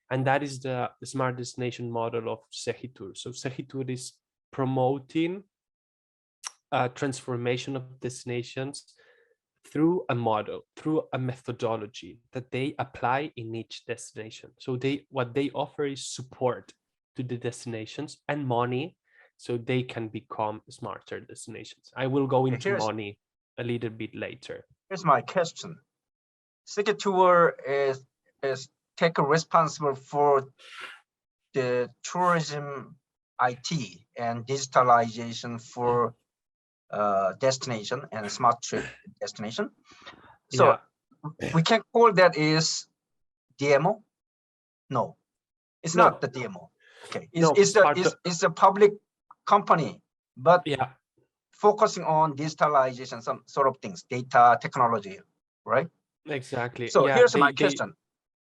and that is the smart destination model of Segitur. So Segitur is promoting a transformation of destinations through a model, through a methodology that they apply in each destination. So what they offer is support to the destinations and money so they can become smarter destinations. I will go into money a little bit later. Here's my question. Segitur is take responsible for the tourism IT and digitalization for destination and smart trip destination. So we can call that is DMO. No, it's not the DMO. Okay, it's a public company, but focusing on digitalization, some sort of things, data technology, right? Exactly. So here's my question.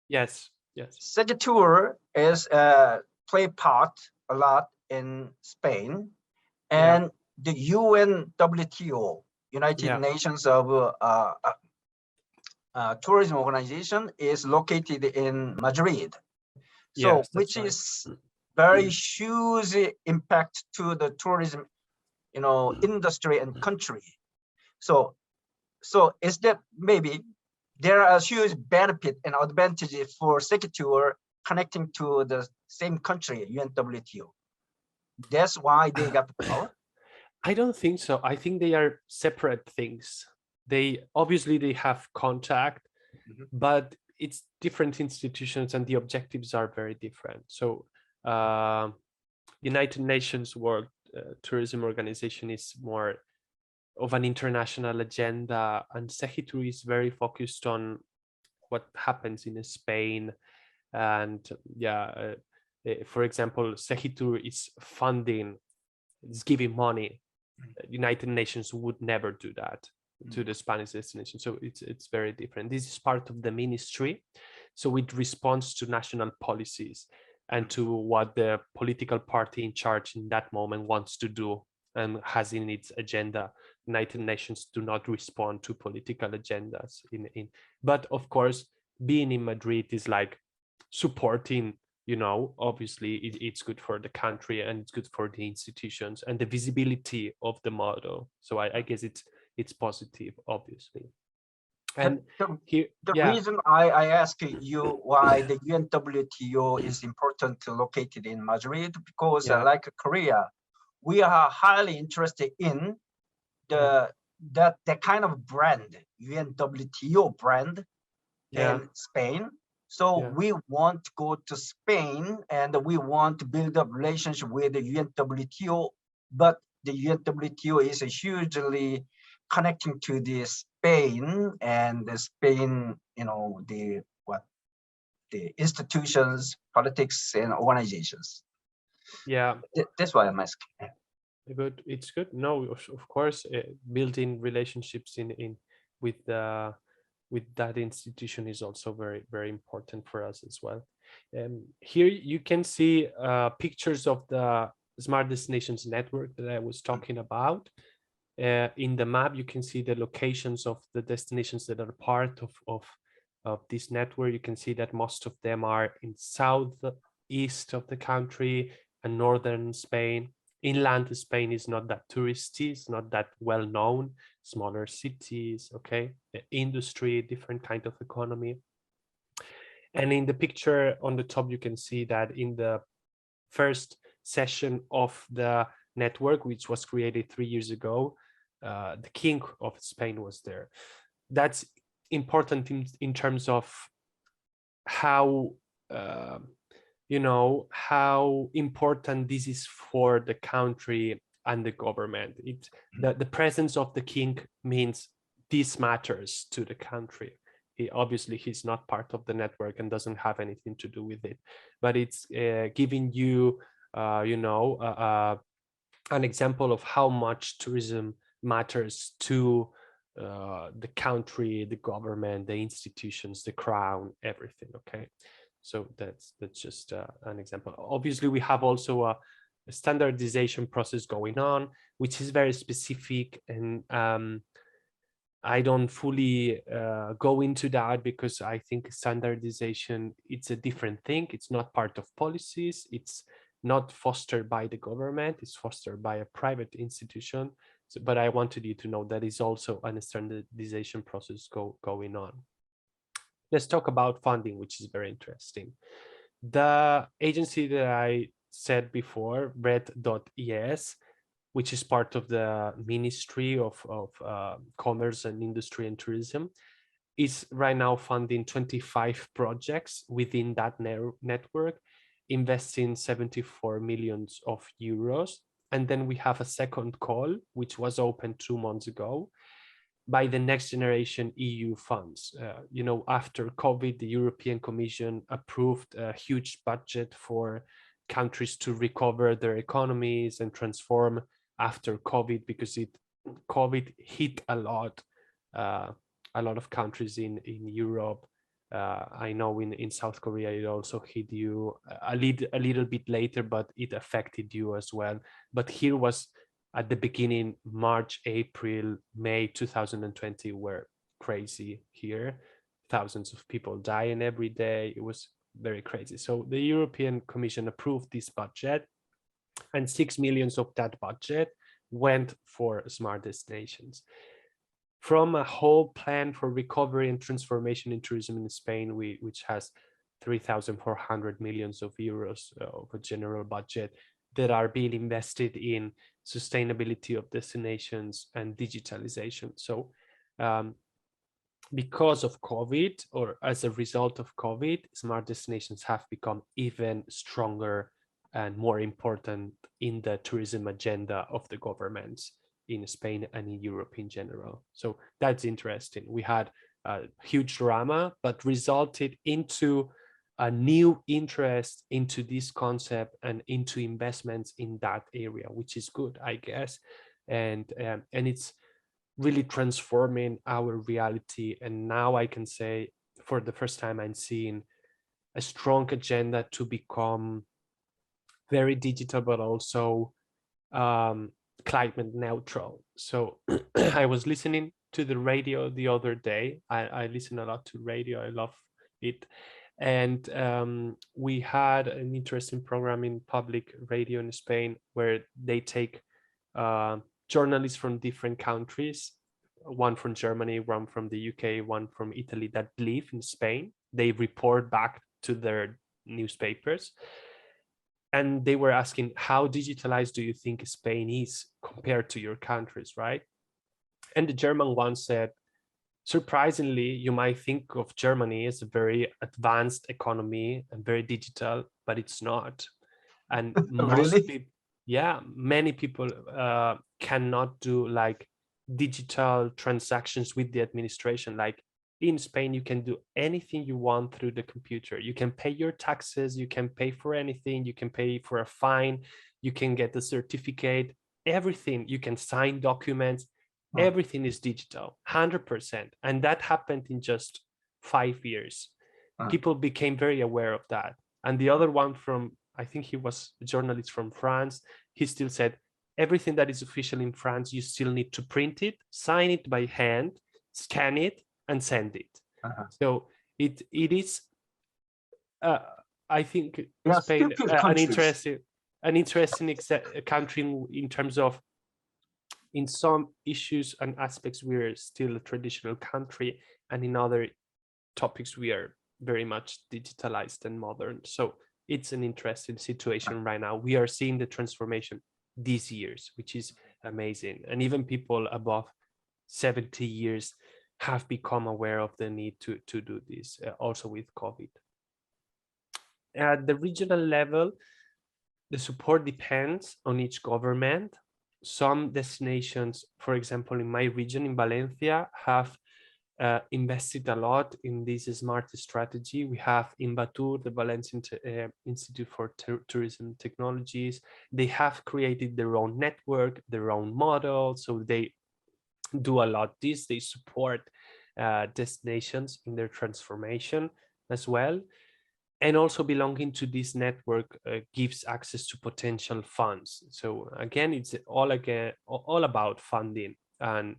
Yes. SECUTUR is play part a lot in Spain, and the UNWTO, United Nations of Tourism Organization, is located in Madrid. So which is very huge impact to the tourism, industry and country. So is that maybe there are huge benefit and advantages for SECUTUR connecting to the same country, UNWTO. That's why they got the power? I don't think so. I think they are separate things. They obviously have contact, but it's different institutions and the objectives are very different. So United Nations World Tourism Organization is more of an international agenda, and SECUTUR is very focused on what happens in Spain. And for example, SECUTUR is funding, is giving money. United Nations would never do that to the Spanish destination. So it's very different. This is part of the ministry. So it responds to national policies and to what the political party in charge in that moment wants to do and has in its agenda. United Nations do not respond to political agendas. But of course, being in Madrid is like supporting, obviously it's good for the country and it's good for the institutions and the visibility of the model. So I guess it's positive, obviously. And the reason I ask you why the UNWTO is important to located in Madrid, because like Korea, we are highly interested in that kind of brand, UNWTO brand in Spain. So we want to go to Spain and we want to build up relationship with the UNWTO, but the UNWTO is hugely connecting to the Spain and the Spain, the institutions, politics and organizations. That's why I'm asking. Good, it's good. No, of course, building relationships with that institution is also very, very important for us as well. Here you can see pictures of the Smart Destinations Network that I was talking about. In the map, you can see the locations of the destinations that are part of this network. You can see that most of them are in southeast of the country and northern Spain. Inland Spain is not that touristy, it's not that well known, smaller cities, okay, the industry, different kind of economy. And in the picture on the top, you can see that in the first session of the network, which was created 3 years ago, the King of Spain was there. That's important in terms of how how important this is for the country and the government. The presence of the king means this matters to the country. Obviously he's not part of the network and doesn't have anything to do with it, but it's giving you an example of how much tourism matters to the country, the government, the institutions, the crown, everything. Okay, so that's just an example. Obviously we have also a standardization process going on, which is very specific, and I don't fully go into that because I think standardization, it's a different thing. It's not part of policies. It's not fostered by the government. It's fostered by a private institution. So, but I wanted you to know that is also a standardization process going on. Let's talk about funding, which is very interesting. The agency that I said before, red.es, which is part of the Ministry of Commerce and Industry and Tourism, is right now funding 25 projects within that network. investing 74 millions of euros. And then we have a second call, which was opened 2 months ago by the Next Generation EU funds. You know, after COVID, the European Commission approved a huge budget for countries to recover their economies and transform after COVID, because COVID hit a lot of countries in Europe. I know in South Korea it also hit you a little bit later, but it affected you as well. But here was at the beginning, March, April, May 2020 were crazy here. Thousands of people dying every day. It was very crazy. So the European Commission approved this budget, and 6 million of that budget went for smart destinations. From a whole plan for recovery and transformation in tourism in Spain, which has 3,400 millions of euros of a general budget that are being invested in sustainability of destinations and digitalization. So because of COVID, or as a result of COVID, smart destinations have become even stronger and more important in the tourism agenda of the governments in Spain and in Europe in general. So that's interesting. We had a huge drama, but resulted into a new interest into this concept and into investments in that area, which is good, I guess. And it's really transforming our reality. And now I can say, for the first time, I'm seeing a strong agenda to become very digital, but also climate neutral. So I was listening to the radio the other day. I listen a lot to radio. I love it. And we had an interesting program in public radio in Spain where they take journalists from different countries, one from Germany, one from the UK, one from Italy, that live in Spain. They report back to their newspapers. And they were asking, how digitalized do you think Spain is compared to your countries, right? And the German one said, surprisingly, you might think of Germany as a very advanced economy and very digital, but it's not. And many people cannot do like digital transactions with the administration. Like in Spain, you can do anything you want through the computer. You can pay your taxes, you can pay for anything, you can pay for a fine, you can get a certificate, everything, you can sign documents. Everything is digital, 100%. And that happened in just 5 years. People became very aware of that. And the other one from, I think he was a journalist from France, he still said, everything that is official in France, you still need to print it, sign it by hand, scan it, and send it. So it is, I think, Spain, an interesting country in terms of, in some issues and aspects, we're still a traditional country, and in other topics, we are very much digitalized and modern. So it's an interesting situation right now. We are seeing the transformation these years, which is amazing. And even people above 70 years have become aware of the need to do this, also with COVID. At the regional level, the support depends on each government. Some destinations, for example, in my region, in Valencia, have invested a lot in this smart strategy. We have in Batur, the Valencian Institute for Tourism Technologies. They have created their own network, their own model. So they do a lot this. They support destinations in their transformation as well. And also belonging to this network gives access to potential funds. So again, it's all about funding and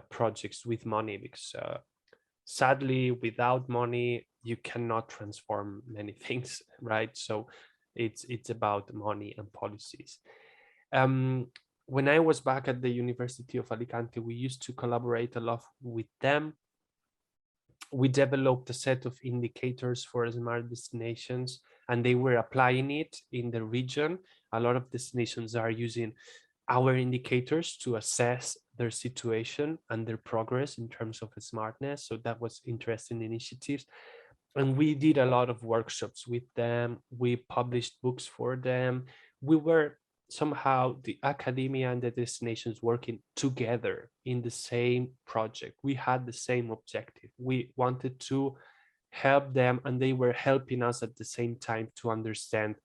projects with money, because sadly, without money, you cannot transform many things, right? So it's about money and policies. When I was back at the University of Alicante, we used to collaborate a lot with them. We developed a set of indicators for smart destinations, and they were applying it in the region. A lot of destinations are using our indicators to assess their situation and their progress in terms of smartness. So that was interesting initiatives. And we did a lot of workshops with them. We published books for them. We were somehow, the academia and the destinations, working together in the same project. We had the same objective. We wanted to help them, and they were helping us at the same time to understand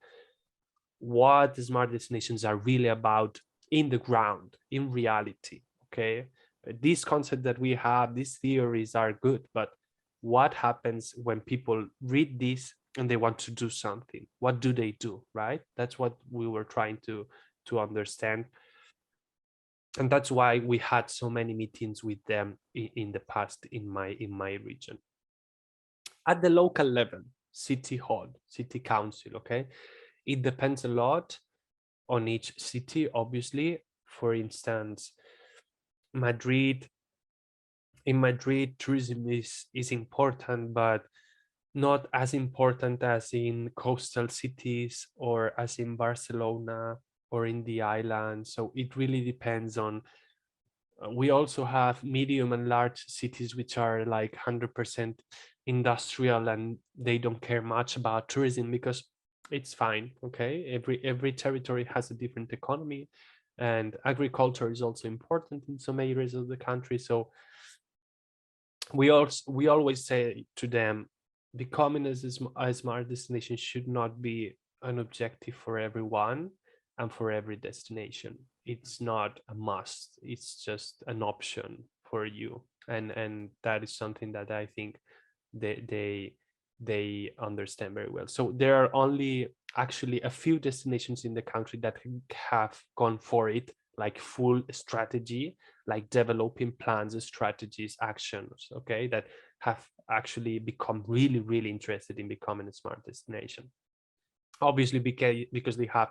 what the smart destinations are really about in the ground, in reality. Okay, these concepts that we have, these theories are good, but what happens when people read this and they want to do something? What do they do, right? That's what we were trying to understand. And that's why we had so many meetings with them in the past in my region. At the local level, city hall, city council, okay, it depends a lot on each city, obviously. For instance, Madrid, in Madrid, tourism is important, but not as important as in coastal cities or as in Barcelona or in the islands. So it really depends on, we also have medium and large cities which are like 100% industrial, and they don't care much about tourism because it's fine. Okay, every territory has a different economy, and agriculture is also important in some areas of the country. So we always say to them, becoming a smart destination should not be an objective for everyone and for every destination. It's not a must, it's just an option for you. And that is something that I think they understand very well. So there are only actually a few destinations in the country that have gone for it, like full strategy, like developing plans, strategies, actions, okay, that have actually become really, really interested in becoming a smart destination. Obviously, because they have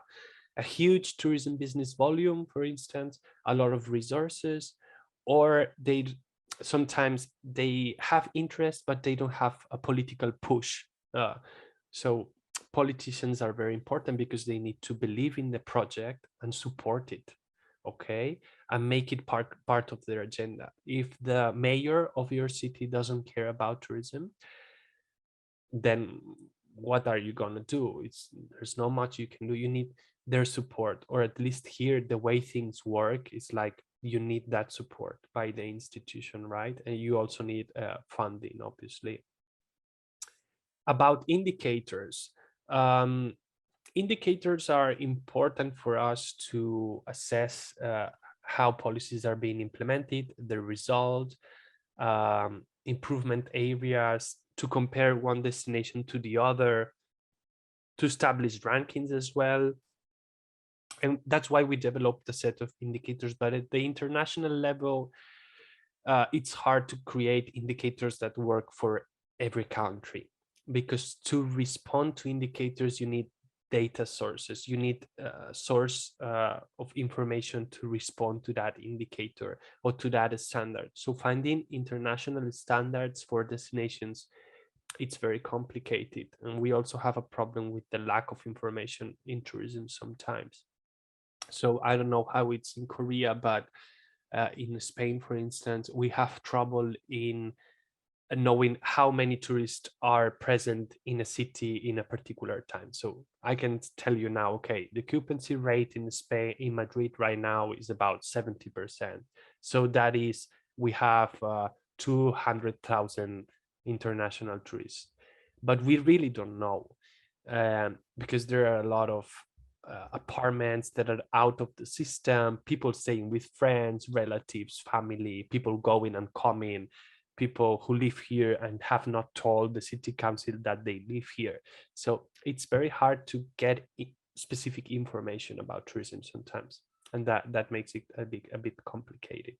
a huge tourism business volume, for instance, a lot of resources, or sometimes they have interest, but they don't have a political push. So politicians are very important because they need to believe in the project and support it, okay, and make it part of their agenda. If the mayor of your city doesn't care about tourism, then what are you gonna do? There's not much you can do. You need their support, or at least here the way things work is like you need that support by the institution, right? And you also need funding, obviously. About indicators, indicators are important for us to assess how policies are being implemented, the result, improvement areas, to compare one destination to the other, to establish rankings as well. And that's why we developed a set of indicators. But at the international level, it's hard to create indicators that work for every country, because to respond to indicators, you need data sources. You need a source of information to respond to that indicator or to that standard. So finding international standards for destinations, it's very complicated. And we also have a problem with the lack of information in tourism sometimes. So I don't know how it's in Korea, but in Spain, for instance, we have trouble in knowing how many tourists are present in a city in a particular time. So I can tell you now, okay, the occupancy rate in Spain, in Madrid right now, is about 70%. So that is, we have 200,000 international tourists, but we really don't know, because there are a lot of apartments that are out of the system, people staying with friends, relatives, family, people going and coming, people who live here and have not told the city council that they live here. So it's very hard to get specific information about tourism sometimes, and that makes it a bit complicated.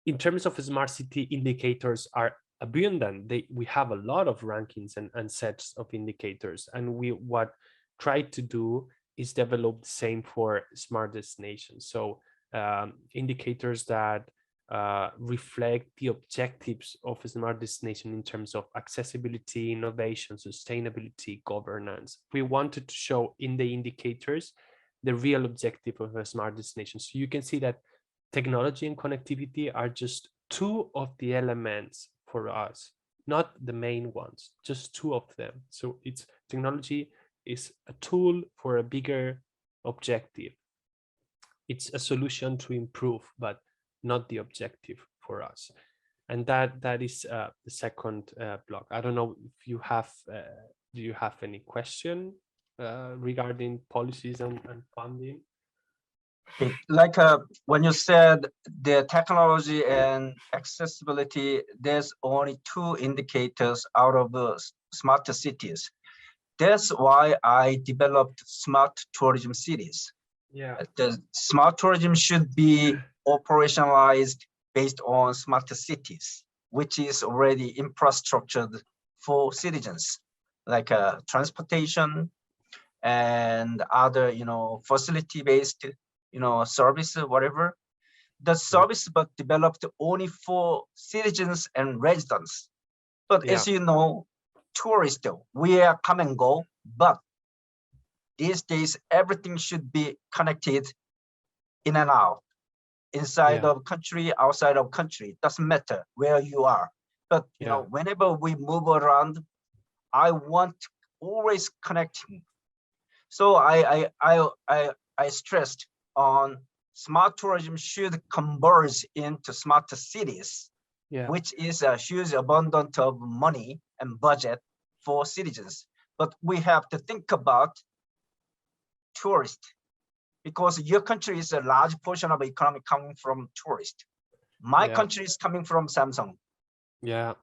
In terms of smart city, indicators are abundant. We have a lot of rankings and sets of indicators, and what tried to do is develop the same for smart destinations. So indicators that reflect the objectives of a smart destination in terms of accessibility, innovation, sustainability, governance. We wanted to show in the indicators the real objective of a smart destination. So you can see that technology and connectivity are just two of the elements for us not the main ones, just two of them. So it's technology is a tool for a bigger objective. It's a solution to improve, but not the objective for us. And that is the second block. I don't know if you have, do you have any question regarding policies and funding? Like when you said the technology and accessibility, there's only two indicators out of the smart cities. That's why I developed smart tourism cities. Yeah. The smart tourism should be operationalized based on smart cities, which is already infrastructured for citizens, like transportation and other, facility-based, service, whatever. The service but developed only for citizens and residents. But as you know, tourists, we are come and go, but these days, everything should be connected in and out, inside of country, outside of country, doesn't matter where you are. But whenever we move around, I want always connecting. So I stressed on smart tourism should converge into smart cities, which is a huge abundance of money and budget for citizens. But we have to think about tourists, because your country is a large portion of economy coming from tourists. My country is coming from Samsung,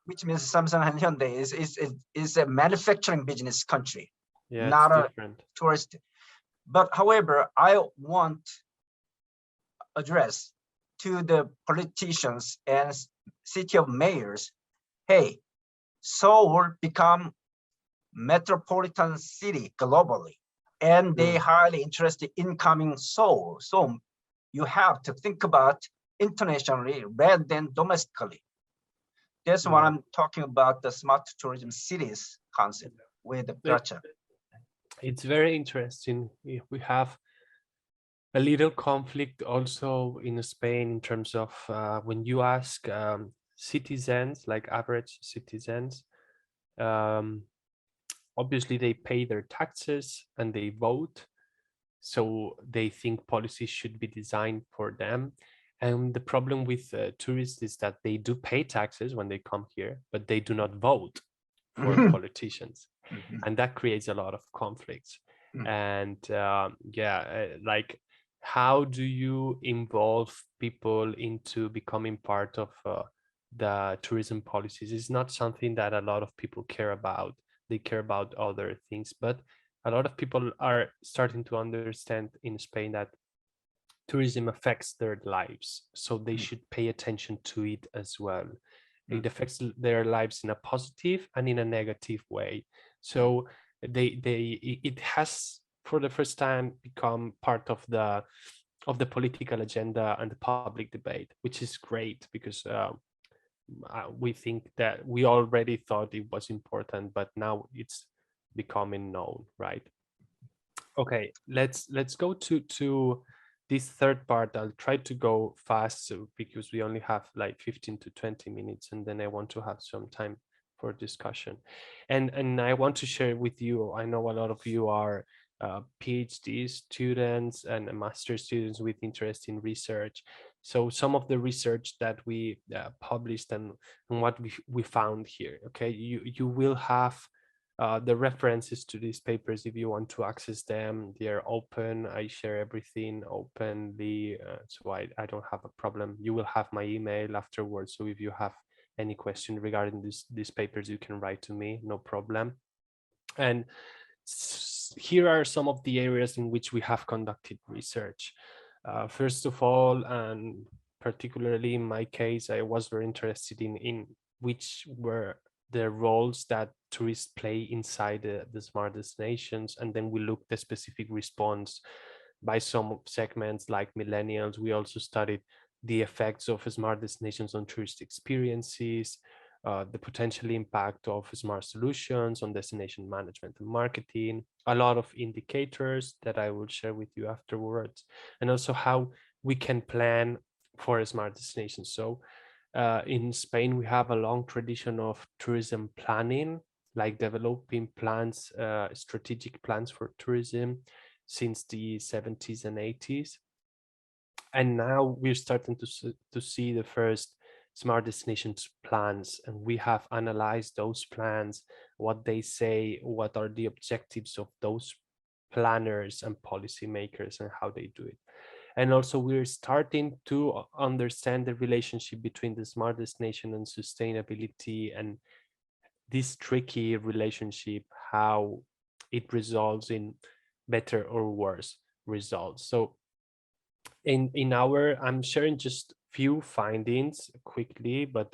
which means Samsung and Hyundai is a manufacturing business country, not a tourist. But however, I want address to the politicians and city of mayors, hey, Seoul become metropolitan city globally, and they highly interested in coming Seoul. So you have to think about internationally rather than domestically. That's what I'm talking about, the smart tourism cities concept with the gotcha. It's very interesting. We have a little conflict also in Spain in terms of when you ask citizens, like average citizens, obviously they pay their taxes and they vote, so they think policies should be designed for them. And the problem with tourists is that they do pay taxes when they come here, but they do not vote for politicians. And that creates a lot of conflicts. And like, how do you involve people into becoming part of the tourism policies? It's not something that a lot of people care about. They care about other things, but a lot of people are starting to understand in Spain that tourism affects their lives, so they should pay attention to it as well. It affects their lives in a positive and in a negative way. So it has for the first time become part of the political agenda and the public debate, which is great, because we think that we already thought it was important, but now it's becoming known, right? Okay, let's go to this third part. I'll try to go fast because we only have like 15 to 20 minutes, and then I want to have some time for discussion. And I want to share with you, I know a lot of you are PhD students and master students with interest in research. So some of the research that we published and what we found here, okay, you will have the references to these papers if you want to access them. They are open. I share everything openly, so I don't have a problem. You will have my email afterwards, so if you have any question regarding these papers, you can write to me, no problem. And here are some of the areas in which we have conducted research. First of all, and particularly in my case, I was very interested in which were the roles that tourists play inside the smart destinations. And then we looked at specific response by some segments like millennials. We also studied the effects of smart destinations on tourist experiences, the potential impact of smart solutions on destination management and marketing, a lot of indicators that I will share with you afterwards, and also how we can plan for a smart destination. So In Spain, we have a long tradition of tourism planning, like developing plans, strategic plans for tourism since the 70s and 80s. And now we're starting to see the first smart destinations plans, and we have analyzed those plans, what they say, what are the objectives of those planners and policymakers and how they do it. And also we're starting to understand the relationship between the smart destination and sustainability, and this tricky relationship, how it results in better or worse results. So in our, I'm sharing just few findings quickly, but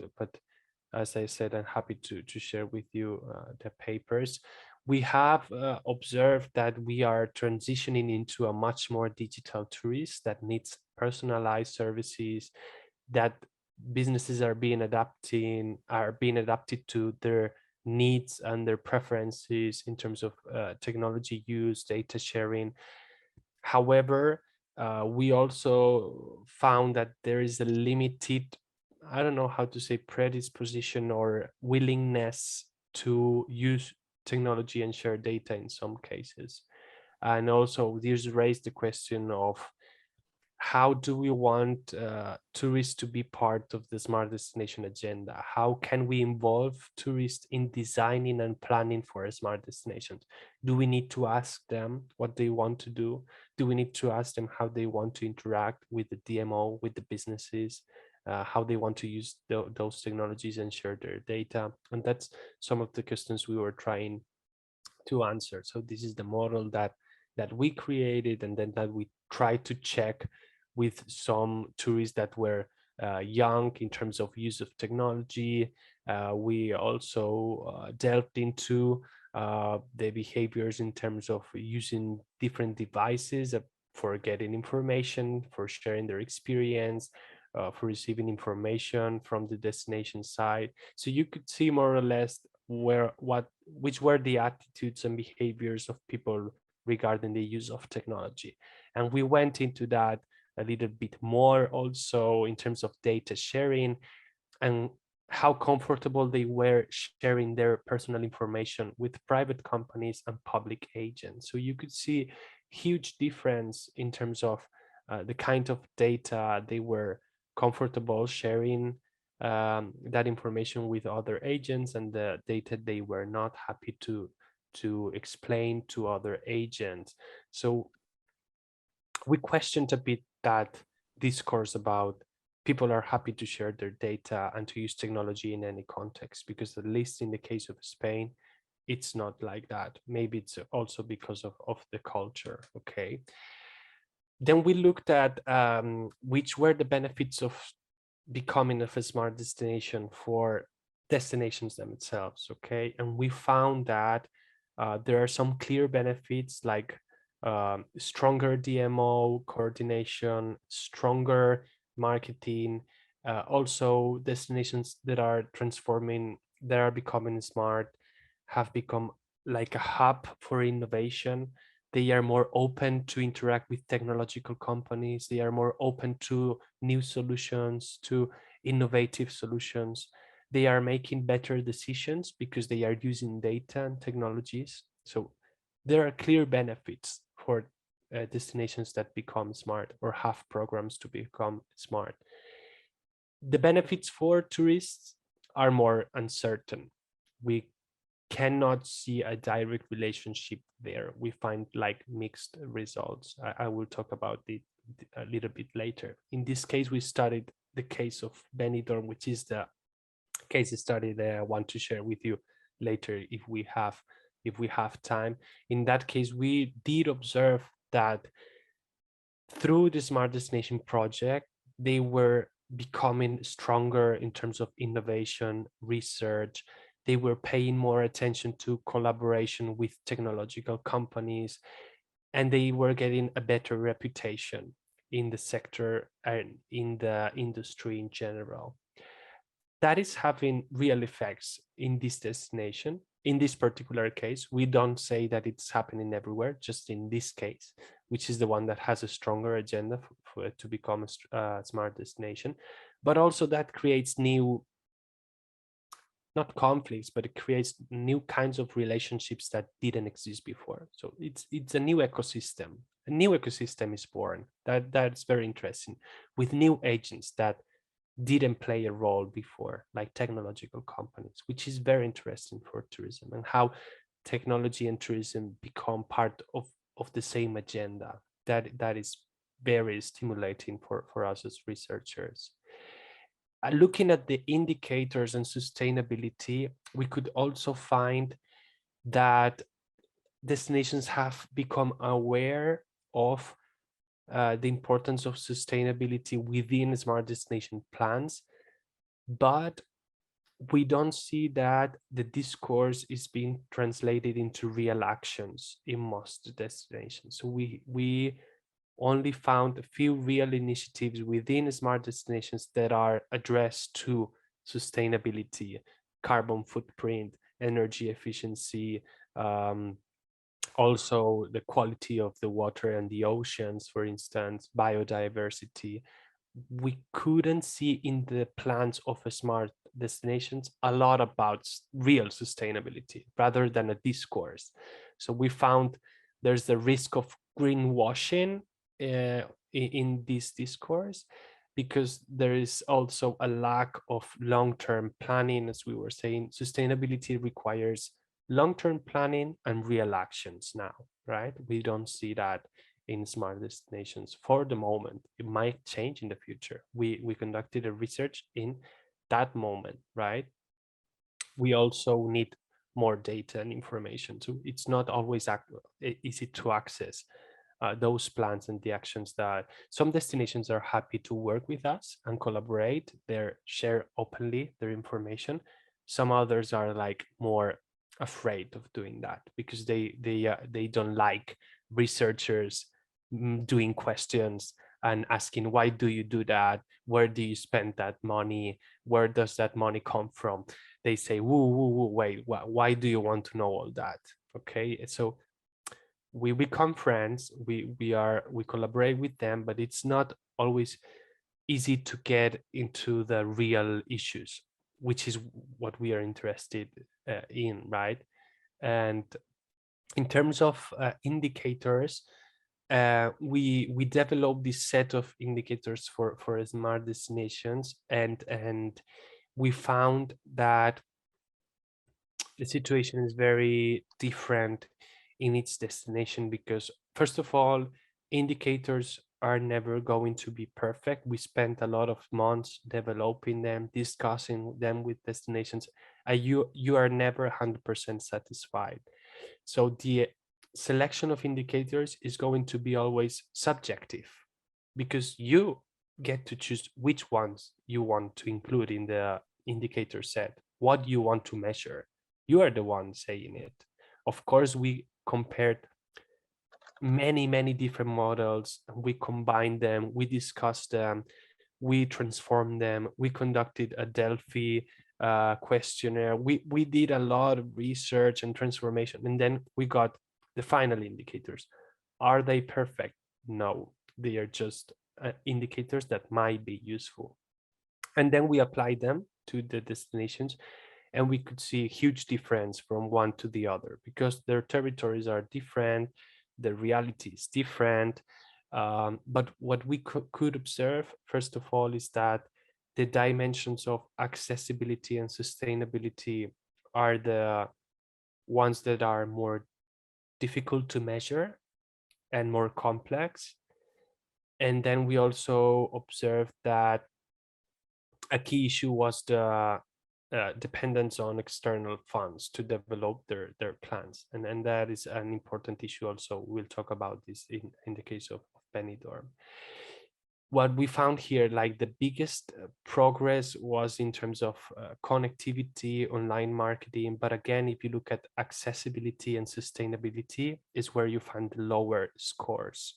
as I said, I'm happy to share with you the papers. We have observed that we are transitioning into a much more digital tourist that needs personalized services, that businesses are being adapted to their needs and their preferences in terms of technology use, data sharing. However, we also found that there is a limited, I don't know how to say, predisposition or willingness to use technology and share data in some cases. And also this raised the question of how do we want tourists to be part of the smart destination agenda? How can we involve tourists in designing and planning for a smart destination? Do we need to ask them what they want to do? Do we need to ask them how they want to interact with the DMO, with the businesses, how they want to use those technologies and share their data? And that's some of the questions we were trying to answer. So this is the model that we created, and then that we tried to check with some tourists that were young in terms of use of technology. We also delved into the behaviors in terms of using different devices for getting information, for sharing their experience, for receiving information from the destination side. So you could see more or less which were the attitudes and behaviors of people regarding the use of technology. And we went into that a little bit more also in terms of data sharing and how comfortable they were sharing their personal information with private companies and public agents. So you could see huge difference in terms of the kind of data they were comfortable sharing, that information with other agents, and the data they were not happy to explain to other agents. So we questioned a bit that discourse about people are happy to share their data and to use technology in any context, because at least in the case of Spain, it's not like that. Maybe it's also because of the culture. Okay. Then we looked at which were the benefits of becoming a smart destination for destinations themselves. Okay. And we found that there are some clear benefits, like stronger DMO coordination, stronger marketing, also destinations that are becoming smart, have become like a hub for innovation. They are more open to interact with technological companies. They are more open to new solutions, to innovative solutions. They are making better decisions because they are using data and technologies. So there are clear benefits for destinations that become smart or have programs to become smart. The benefits for tourists are more uncertain. We cannot see a direct relationship there. We find like mixed results. I will talk about it a little bit later. In this case, we studied the case of Benidorm, which is the case study that I want to share with you later if we have time. In that case, we did observe that through the Smart Destination project, they were becoming stronger in terms of innovation, research. They were paying more attention to collaboration with technological companies, and they were getting a better reputation in the sector and in the industry in general. That is having real effects in this destination. In this particular case, we don't say that it's happening everywhere, just in this case, which is the one that has a stronger agenda to become a smart destination. but also that creates new, not conflicts, but it creates new kinds of relationships that didn't exist before. So it's a new ecosystem. A new ecosystem is born. That's very interesting, with new agents that didn't play a role before, like technological companies, which is very interesting for tourism, and how technology and tourism become part of the same agenda. That is very stimulating for us as researchers. Looking at the indicators and sustainability, we could also find that destinations have become aware of the importance of sustainability within smart destination plans, but we don't see that the discourse is being translated into real actions in most destinations. So we only found a few real initiatives within smart destinations that are addressed to sustainability, carbon footprint, energy efficiency, also the quality of the water and the oceans, for instance, biodiversity. We couldn't see in the plans of a smart destinations a lot about real sustainability rather than a discourse. So we found there's the risk of greenwashing in this discourse, because there is also a lack of long-term planning. As we were saying, sustainability requires long-term planning and real actions now, right? We don't see that in smart destinations for the moment. It might change in the future. We conducted a research in that moment, right? We also need more data and information, so it's not always easy to access those plans and the actions. That some destinations are happy to work with us and collaborate, they share openly their information. Some others are like more afraid of doing that, because they don't like researchers doing questions and asking, why do you do that? Where do you spend that money? Where does that money come from? They say, woo, woo, woo, wait, why do you want to know all that? Okay, so we become friends, we collaborate with them, but it's not always easy to get into the real issues, which is what we are interested in, right? And in terms of indicators, we developed this set of indicators for smart destinations, and we found that the situation is very different in each destination, because first of all, indicators are never going to be perfect. We spent a lot of months developing them, discussing them with destinations, and you are never 100% satisfied. So the selection of indicators is going to be always subjective, because you get to choose which ones you want to include in the indicator set, what you want to measure. You are the one saying it. Of course, we compared many different models, we combined them, we discussed them, we transformed them, we conducted a Delphi questionnaire, we did a lot of research and transformation, and then we got the final indicators. Are they perfect? No, they are just indicators that might be useful. And then we applied them to the destinations, and we could see a huge difference from one to the other, because their territories are different, the reality is different. But what we could observe, first of all, is that the dimensions of accessibility and sustainability are the ones that are more difficult to measure and more complex. And then we also observed that a key issue was the dependence on external funds to develop their plans, and that is an important issue also. We'll talk about this in the case of Benidorm. What we found here, like the biggest progress was in terms of connectivity, online marketing, but again, if you look at accessibility and sustainability, is where you find lower scores.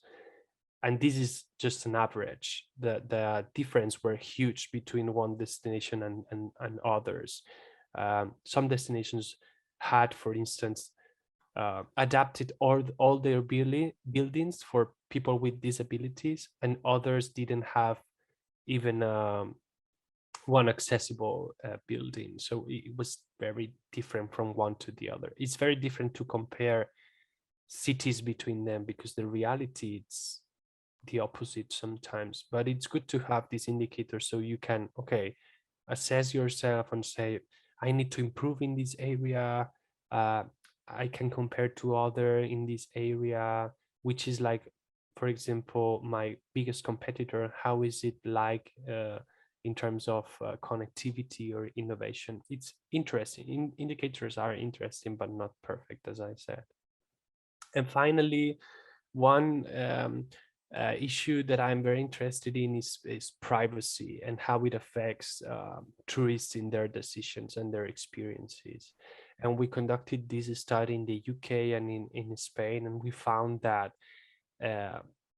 And this is just an average. The difference were huge between one destination and others. Some destinations had, for instance, adapted all their buildings for people with disabilities, and others didn't have even one accessible building. So it was very different from one to the other. It's very different to compare cities between them because the reality it's the opposite sometimes. But it's good to have this indicator so you can, okay, assess yourself and say, I need to improve in this area. I can compare to other in this area, which is like, for example, my biggest competitor. How is it like in terms of connectivity or innovation? It's interesting. Indicators are interesting, but not perfect, as I said. And finally, one issue that I'm very interested in is privacy and how it affects tourists in their decisions and their experiences. And we conducted this study in the UK and in Spain, and we found that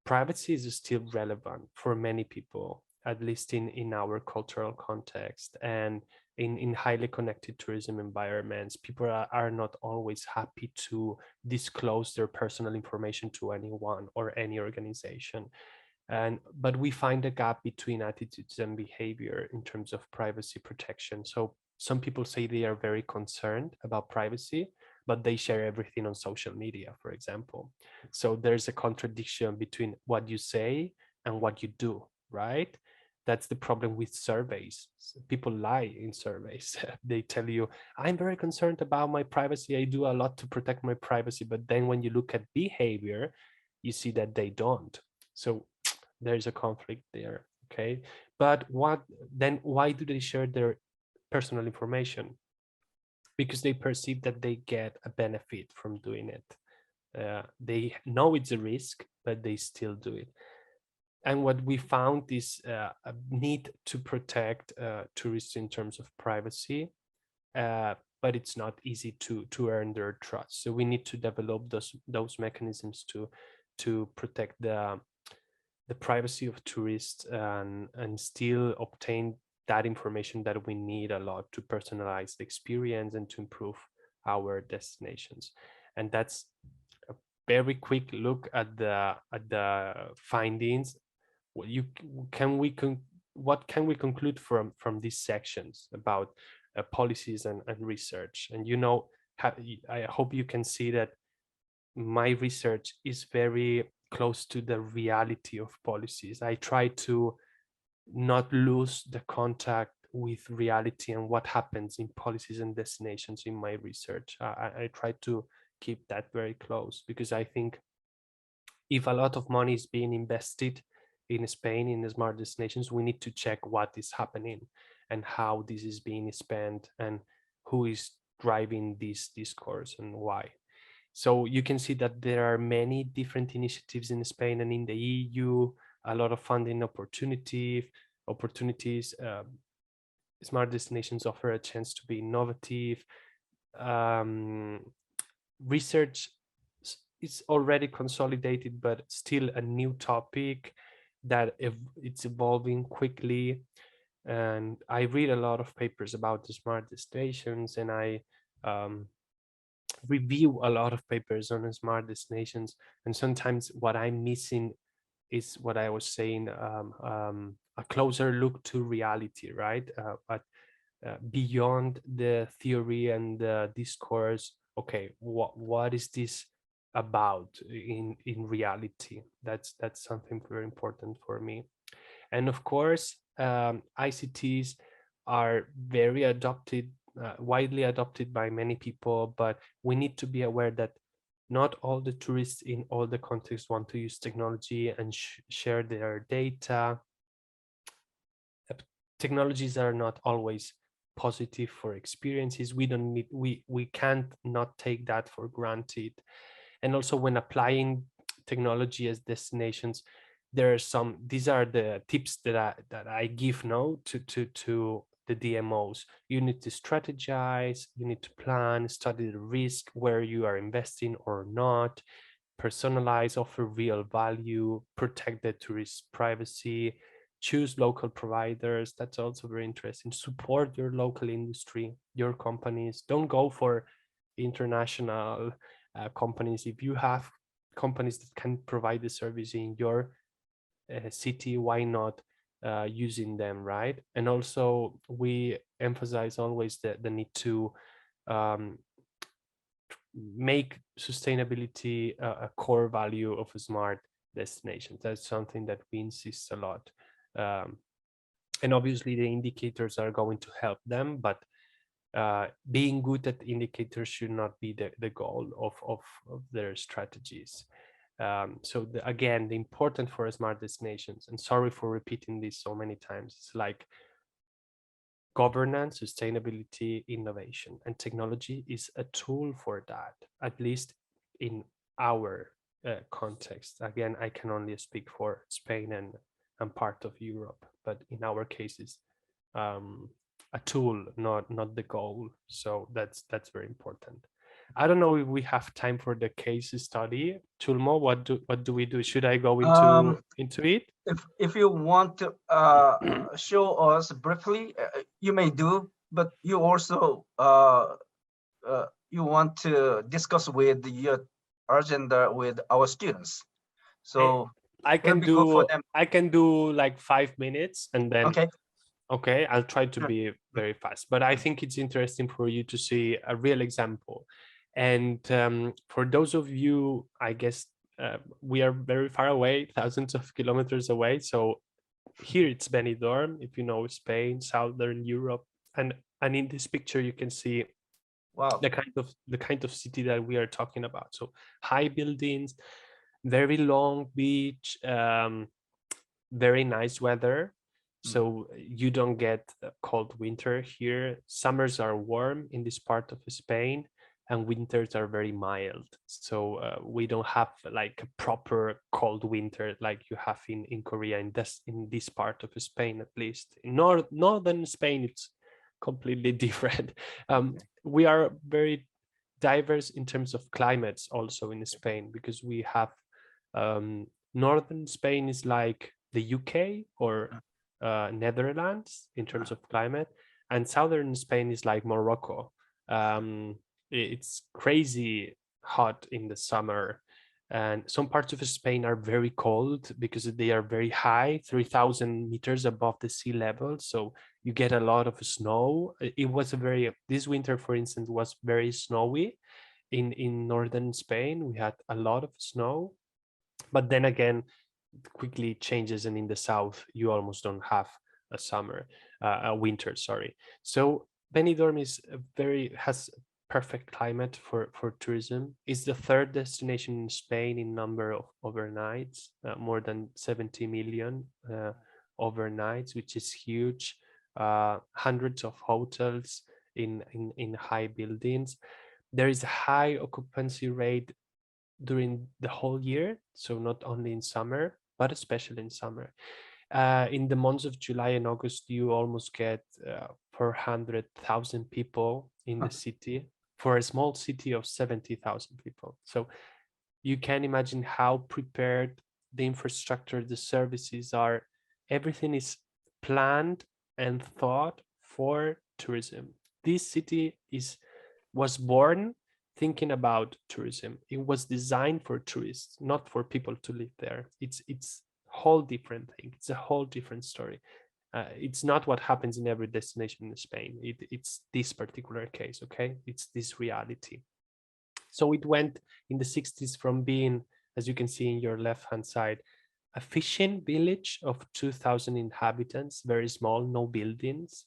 privacy is still relevant for many people, at least in our cultural context. And in highly connected tourism environments, people are not always happy to disclose their personal information to anyone or any organization. But we find a gap between attitudes and behavior in terms of privacy protection. So some people say they are very concerned about privacy, but they share everything on social media, for example. So there's a contradiction between what you say and what you do, right? That's the problem with surveys. People lie in surveys. They tell you, I'm very concerned about my privacy. I do a lot to protect my privacy. But then when you look at behavior, you see that they don't. So there's a conflict there, okay? But why do they share their personal information? Because they perceive that they get a benefit from doing it. They know it's a risk, but they still do it. And what we found is a need to protect tourists in terms of privacy, but it's not easy to earn their trust. So we need to develop those mechanisms to protect the privacy of tourists and still obtain that information that we need a lot to personalize the experience and to improve our destinations. And that's a very quick look at the findings. What can we conclude from these sections about policies and research? And I hope you can see that my research is very close to the reality of policies. I try to not lose the contact with reality and what happens in policies and destinations in my research. I try to keep that very close, because I think if a lot of money is being invested in Spain in the smart destinations, we need to check what is happening and how this is being spent and who is driving this discourse and why. So you can see that there are many different initiatives in Spain and in the EU, a lot of funding opportunities. Smart destinations offer a chance to be innovative. Research is already consolidated, but still a new topic that it's evolving quickly. And I read a lot of papers about the smart destinations, and I review a lot of papers on smart destinations. And sometimes what I'm missing is what I was saying, a closer look to reality, right? But beyond the theory and the discourse, okay, what is this about in reality? That's something very important for me. And of course, ICTs are very widely adopted by many people, but we need to be aware that not all the tourists in all the contexts want to use technology and share their data. Technologies are not always positive for experiences. We can't not take that for granted. And also, when applying technology as destinations, these are the tips that I give now to the DMOs. You need to strategize, you need to plan, study the risk, where you are investing or not, personalize, offer real value, protect the tourist privacy, choose local providers. That's also very interesting. Support your local industry, your companies. Don't go for international companies. If you have companies that can provide the service in your city, why not using them, right? And also we emphasize always the need to make sustainability a core value of a smart destination. That's something that we insist a lot. And obviously the indicators are going to help them, but being good at indicators should not be the goal of their strategies. So again, the important for smart destinations, and sorry for repeating this so many times, it's like governance, sustainability, innovation, and technology is a tool for that, at least in our context. Again, I can only speak for Spain and part of Europe, but in our cases, a tool, not the goal. So that's very important. I don't know if we have time for the case study. Tulmo, what do we do? Should I go into it? If you want to show us briefly, you may do, but you also you want to discuss with your agenda with our students. So I can do like 5 minutes and then okay, I'll try to be very fast, but I think it's interesting for you to see a real example. And for those of you, I guess we are very far away, thousands of kilometers away. So here it's Benidorm, if you know Spain, Southern Europe, and in this picture you can see the kind of city that we are talking about. So high buildings, very long beach, very nice weather. So you don't get a cold winter here. Summers are warm in this part of Spain, and winters are very mild. So we don't have like a proper cold winter like you have in Korea, in this part of Spain, at least. In northern Spain, it's completely different. We are very diverse in terms of climates also in Spain, because we have northern Spain is like the UK or Netherlands in terms of climate, and southern Spain is like Morocco. It's crazy hot in the summer, and some parts of Spain are very cold because they are very high, 3,000 meters above the sea level. So you get a lot of snow. It was this winter, for instance, was very snowy in northern Spain. We had a lot of snow, but then again, quickly changes, and in the south you almost don't have a winter, sorry. So Benidorm has perfect climate for tourism. It's the third destination in Spain in number of overnights, more than 70 million overnights, which is huge. Hundreds of hotels in high buildings. There is a high occupancy rate during the whole year, so not only in summer, but especially in summer. In the months of July and August, you almost get 400,000 people in the city, for a small city of 70,000 people. So you can imagine how prepared the infrastructure, the services are. Everything is planned and thought for tourism. This city was born thinking about tourism. It was designed for tourists, not for people to live there. It's a whole different thing. It's a whole different story. It's not what happens in every destination in Spain. It's this particular case, okay? It's this reality. So it went in the 60s from being, as you can see in your left-hand side, a fishing village of 2,000 inhabitants, very small, no buildings,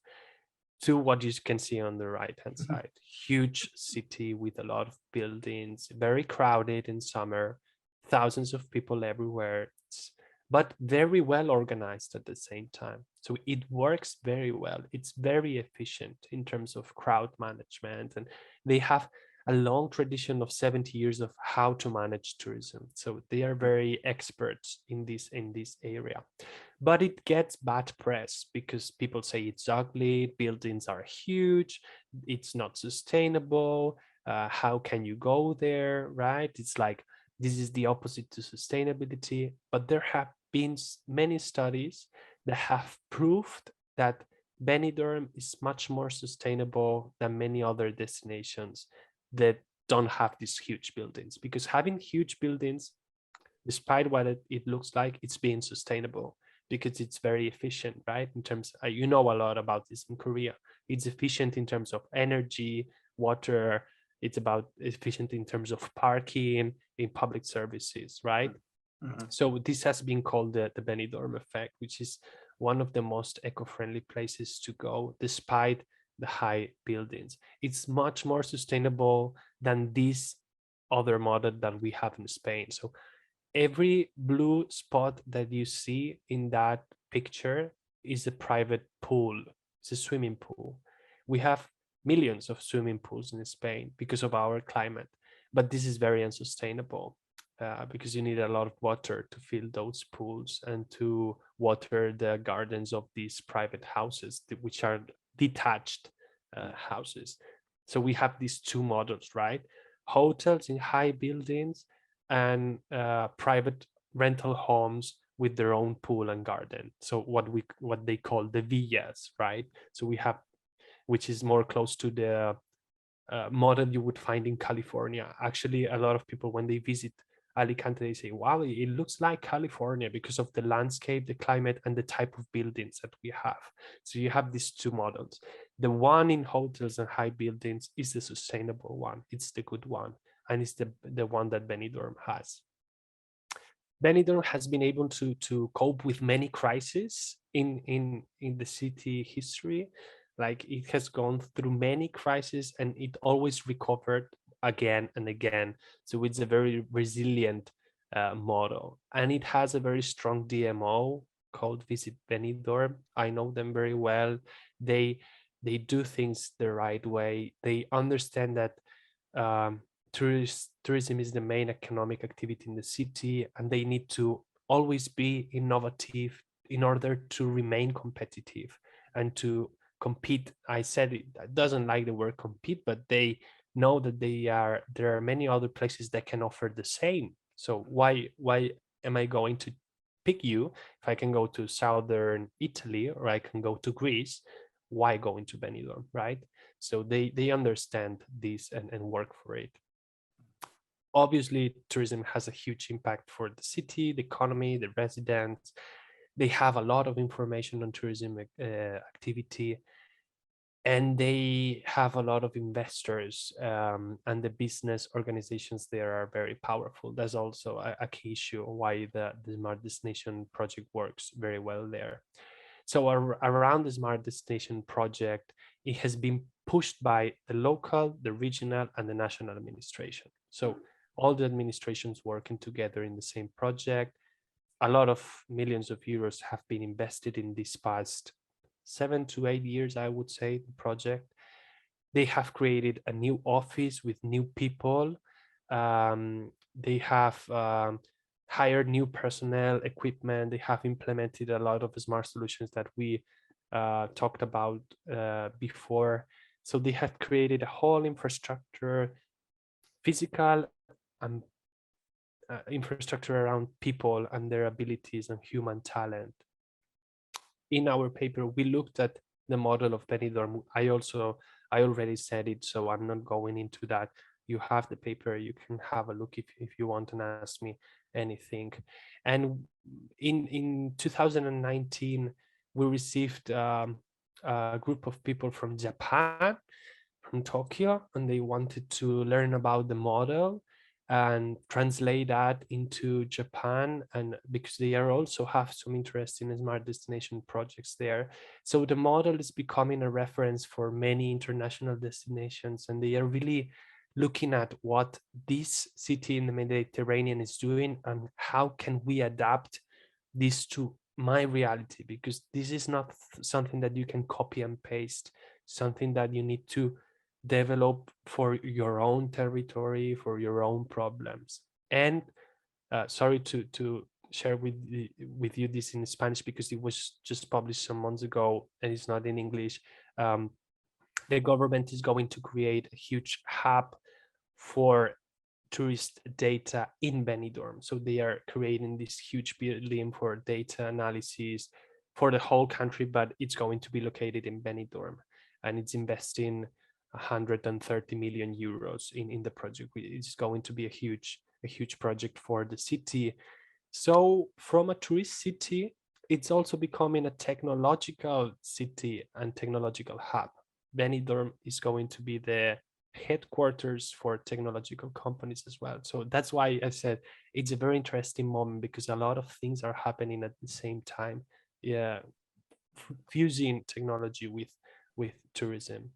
to what you can see on the right-hand side. Huge city with a lot of buildings, very crowded in summer, thousands of people everywhere, but very well organized at the same time. So it works very well. It's very efficient in terms of crowd management, and they have a long tradition of 70 years of how to manage tourism. So they are very experts in this area. But it gets bad press because people say it's ugly, buildings are huge, it's not sustainable, how can you go there, right? It's like, this is the opposite to sustainability. But there have been many studies that have proved that Benidorm is much more sustainable than many other destinations that don't have these huge buildings, because having huge buildings, despite what it looks like, it's being sustainable. because it's very efficient, right? In terms, you know a lot about this in Korea. It's efficient in terms of energy, water. It's about efficient in terms of parking, in public services, right? So this has been called the Benidorm Effect, which is one of the most eco-friendly places to go, despite the high buildings. It's much more sustainable than this other model that we have in Spain. So every blue spot that you see in that picture is a private pool. It's a swimming pool. We have millions of swimming pools in Spain because of our climate, but this is very unsustainable. Because you need a lot of water to fill those pools and to water the gardens of these private houses, which are detached houses. So we have these two models, right? Hotels in high buildings and private rental homes with their own pool and garden. So what they call the villas, right? So we have, which is more close to the model you would find in California. Actually, a lot of people, when they visit Alicante, they say, wow, it looks like California because of the landscape, the climate, and the type of buildings that we have. So you have these two models. The one in hotels and high buildings is the sustainable one. It's the good one. And it's the one that Benidorm has. Benidorm has been able to cope with many crises in the city history. Like, it has gone through many crises and it always recovered again and again. So it's a very resilient model, and it has a very strong DMO called Visit Benidorm. I know them very well. They do things the right way. They understand that tourism is the main economic activity in the city, and they need to always be innovative in order to remain competitive and to compete. I said it doesn't like the word compete, but they know that there are many other places that can offer the same. So why am I going to pick you if I can go to southern Italy or I can go to Greece? Why go into Benidorm, right? So they understand this and work for it. Obviously, tourism has a huge impact for the city, the economy, the residents. They have a lot of information on tourism activity, and they have a lot of investors, and the business organizations there are very powerful. That's also a key issue why the Smart Destination project works very well there. So around the Smart Destination project, it has been pushed by the local, the regional, and the national administration. So all the administrations working together in the same project. A lot of millions of euros have been invested in this past 7 to 8 years, I would say, the project. They have created a new office with new people. They have hired new personnel, equipment. They have implemented a lot of smart solutions that we talked about before. So they have created a whole infrastructure, physical and infrastructure around people and their abilities and human talent. In our paper, we looked at the model of Benidorm. I already said it, so I'm not going into that. You have the paper, you can have a look if you want and ask me anything. And in 2019, we received a group of people from Japan, from Tokyo, and they wanted to learn about the model and translate that into Japan, and because they are also have some interest in smart destination projects there. So the model is becoming a reference for many international destinations, and they are really looking at what this city in the Mediterranean is doing and how can we adapt this to my reality, because this is not something that you can copy and paste, something that you need to develop for your own territory, for your own problems. And sorry to share with you this in Spanish because it was just published some months ago and it's not in English. The government is going to create a huge hub for tourist data in Benidorm. So they are creating this huge building for data analysis for the whole country, but it's going to be located in Benidorm, and it's investing 130 million euros in the project. It's going to be a huge project for the city. So from a tourist city, it's also becoming a technological city and technological hub. Benidorm is going to be the headquarters for technological companies as well. So that's why I said it's a very interesting moment, because a lot of things are happening at the same time. Yeah, fusing technology with tourism.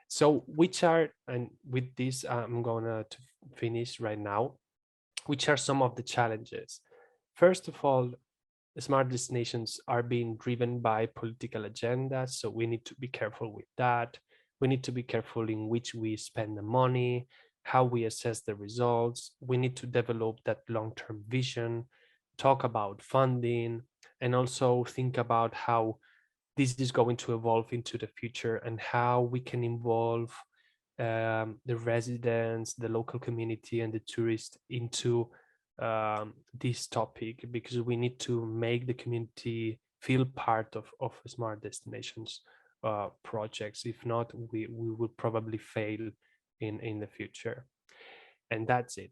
So which are, and with this I'm gonna to finish right now, which are some of the challenges? First of all, smart destinations are being driven by political agendas, so we need to be careful with that. We need to be careful in which we spend the money, how we assess the results. We need to develop that long-term vision, talk about funding, and also think about how this is going to evolve into the future and how we can involve the residents, the local community, and the tourists into this topic, because we need to make the community feel part of smart destinations projects. If not, we will probably fail in the future. And that's it.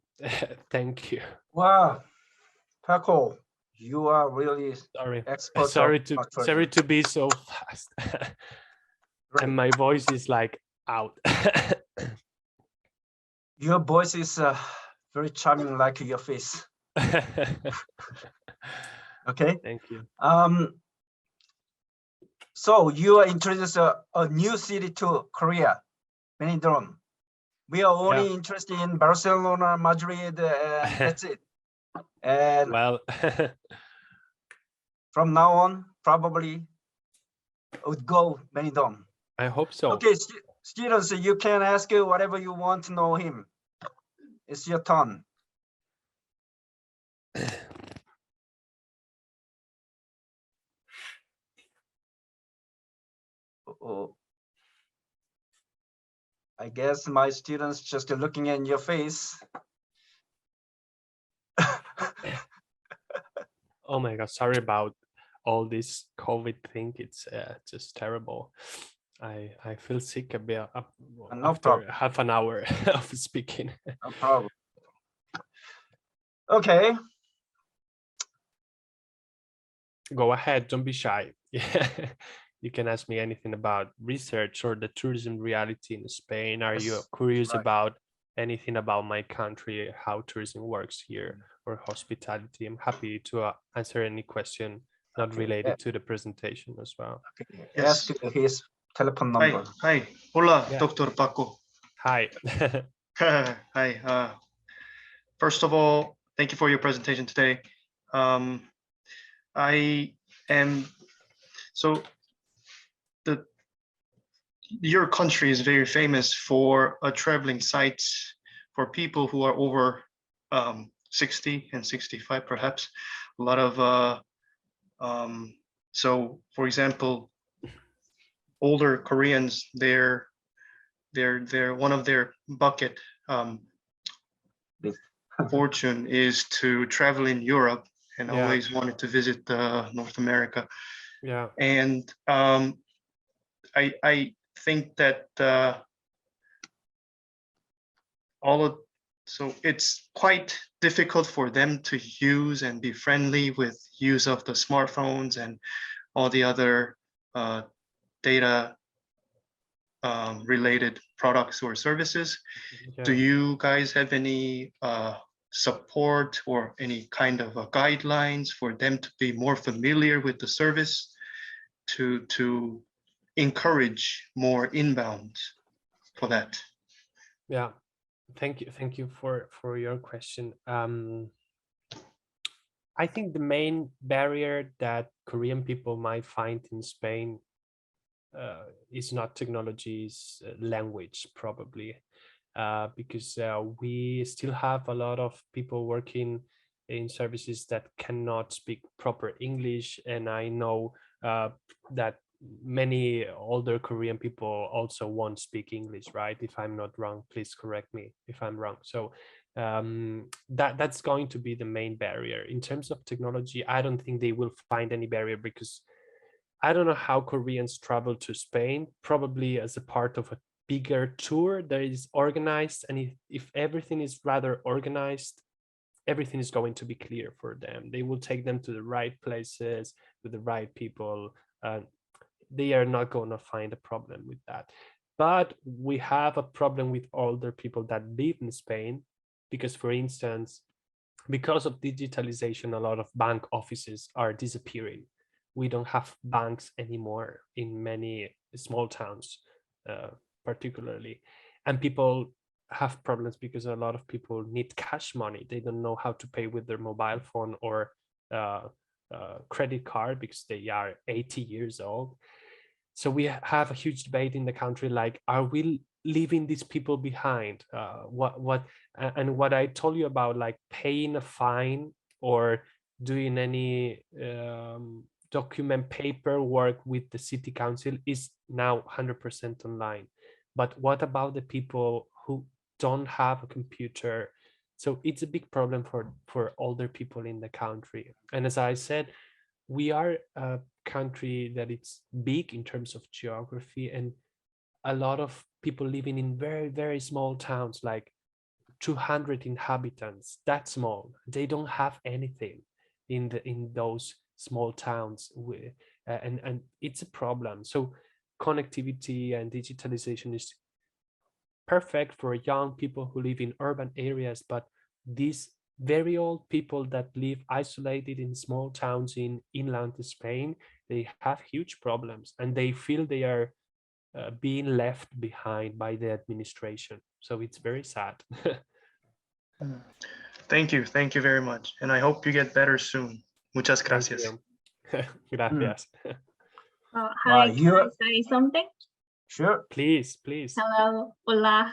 Thank you. Wow, Paco, you are really expert. Sorry to be so fast. And my voice is like out. Your voice is very charming, like your face. Okay. Thank you. So you are introduced a new city to Korea, Benidorm. We are only interested in Barcelona, Madrid, and that's it. And well, from now on, probably would go Benidorm. I hope so. Okay, students, you can ask whatever you want to know him. It's your turn. I guess my students just looking in your face. Oh my God, sorry about all this COVID thing. It's just terrible. I feel sick a bit after half an hour of speaking. No problem. Okay. Go ahead, don't be shy. Yeah. You can ask me anything about research or the tourism reality in Spain. Are you curious about anything about my country, how tourism works here, or hospitality? I'm happy to answer any question not related to the presentation as well. Okay. Yes. Ask his telephone number. Hi. Hola, Dr. Paco. Hi. Hi. First of all, thank you for your presentation today. Your country is very famous for traveling sites for people who are over 60 and 65, perhaps. A lot of so, for example, older Koreans, they're one of their bucket fortune is to travel in Europe, and always wanted to visit North America. Yeah. And I think that so it's quite difficult for them to use and be friendly with use of the smartphones and all the other data related products or services. Do you guys have any support or any kind of guidelines for them to be more familiar with the service, to encourage more inbound for that? Yeah, thank you for your question. I think the main barrier that Korean people might find in Spain is not technology, is language, probably, because we still have a lot of people working in services that cannot speak proper English, and I know that many older Korean people also won't speak English, right? If I'm not wrong, please correct me if I'm wrong. So that's going to be the main barrier. In terms of technology, I don't think they will find any barrier, because I don't know how Koreans travel to Spain, probably as a part of a bigger tour that is organized. And if everything is rather organized, everything is going to be clear for them. They will take them to the right places with the right people. They are not going to find a problem with that. But we have a problem with older people that live in Spain, because, for instance, because of digitalization, a lot of bank offices are disappearing. We don't have banks anymore in many small towns, particularly. And people have problems because a lot of people need cash money. They don't know how to pay with their mobile phone or credit card because they are 80 years old. So we have a huge debate in the country, like, are we leaving these people behind? And what I told you about, like paying a fine or doing any document paperwork with the city council is now 100% online. But what about the people who don't have a computer? So it's a big problem for older people in the country. And as I said, we are a country that it's big in terms of geography, and a lot of people living in very, very small towns, like 200 inhabitants, that small. They don't have anything in those small towns, and it's a problem. So connectivity and digitalization is perfect for young people who live in urban areas, but these very old people that live isolated in small towns in inland Spain, they have huge problems, and they feel they are being left behind by the administration. So it's very sad. Thank you very much, and I hope you get better soon. Muchas gracias. Gracias. Hi, can I say something? Sure. Please. Hello, hola.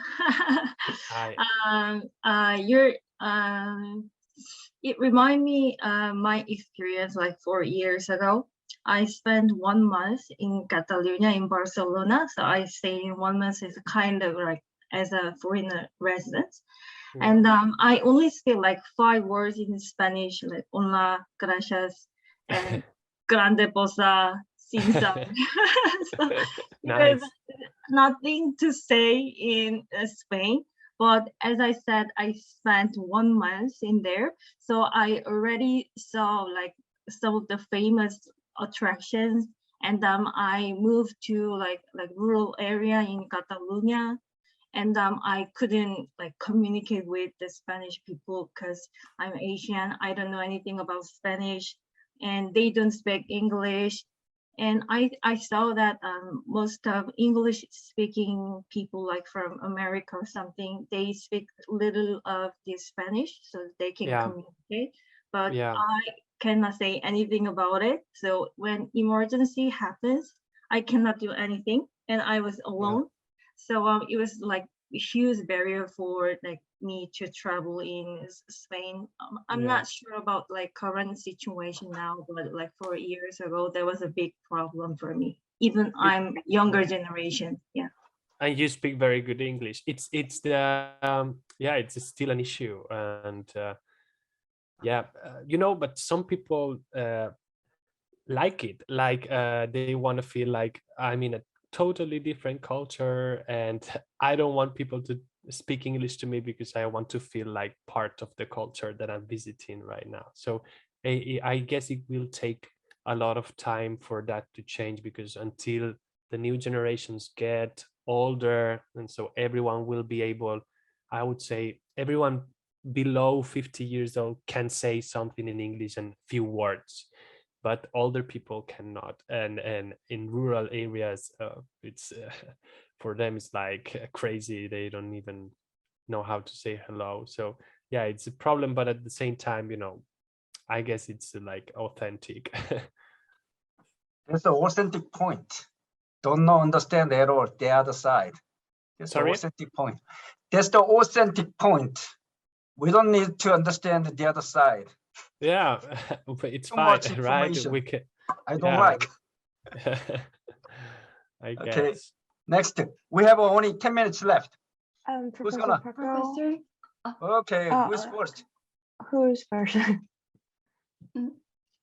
Hi. It reminded me my experience like 4 years ago. I spent 1 month in Catalonia, in Barcelona. So I stayed in 1 month as kind of like as a foreign resident. And I only speak like 5 words in Spanish, like hola, gracias, and grande posa, sin sal. So Nice. nothing to say in Spain. But as I said, I spent 1 month in there. So I already saw like some of the famous attractions. And I moved to like rural area in Catalonia. And I couldn't like communicate with the Spanish people because I'm Asian. I don't know anything about Spanish, and they don't speak English. And I saw that most of English speaking people, like from America or something, they speak little of the Spanish, so they can communicate. But I cannot say anything about it. So when emergency happens, I cannot do anything, and I was alone. So it was like a huge barrier for like me to travel in Spain. I'm not sure about like current situation now, but like 4 years ago, there was a big problem for me. Even I'm younger generation. Yeah. And you speak very good English. It's the it's still an issue, and you know, but some people like it, like they want to feel like I'm in a totally different culture, and I don't want people to speak English to me because I want to feel like part of the culture that I'm visiting right now. So I guess it will take a lot of time for that to change, because until the new generations get older, and so everyone will be able, I would say everyone below 50 years old can say something in English and few words, but older people cannot. And in rural areas, it's for them it's like crazy. They don't even know how to say hello. So yeah, it's a problem, but at the same time, you know, I guess it's like authentic. That's the authentic point. Don't understand at all the other side. That's the authentic point. That's the authentic point. We don't need to understand the other side. Yeah, but it's too fine, much right? information. We can. I don't like. I guess. Okay. Next, we have only 10 minutes left. Who's gonna? Professor? Okay, who's first? Who's first?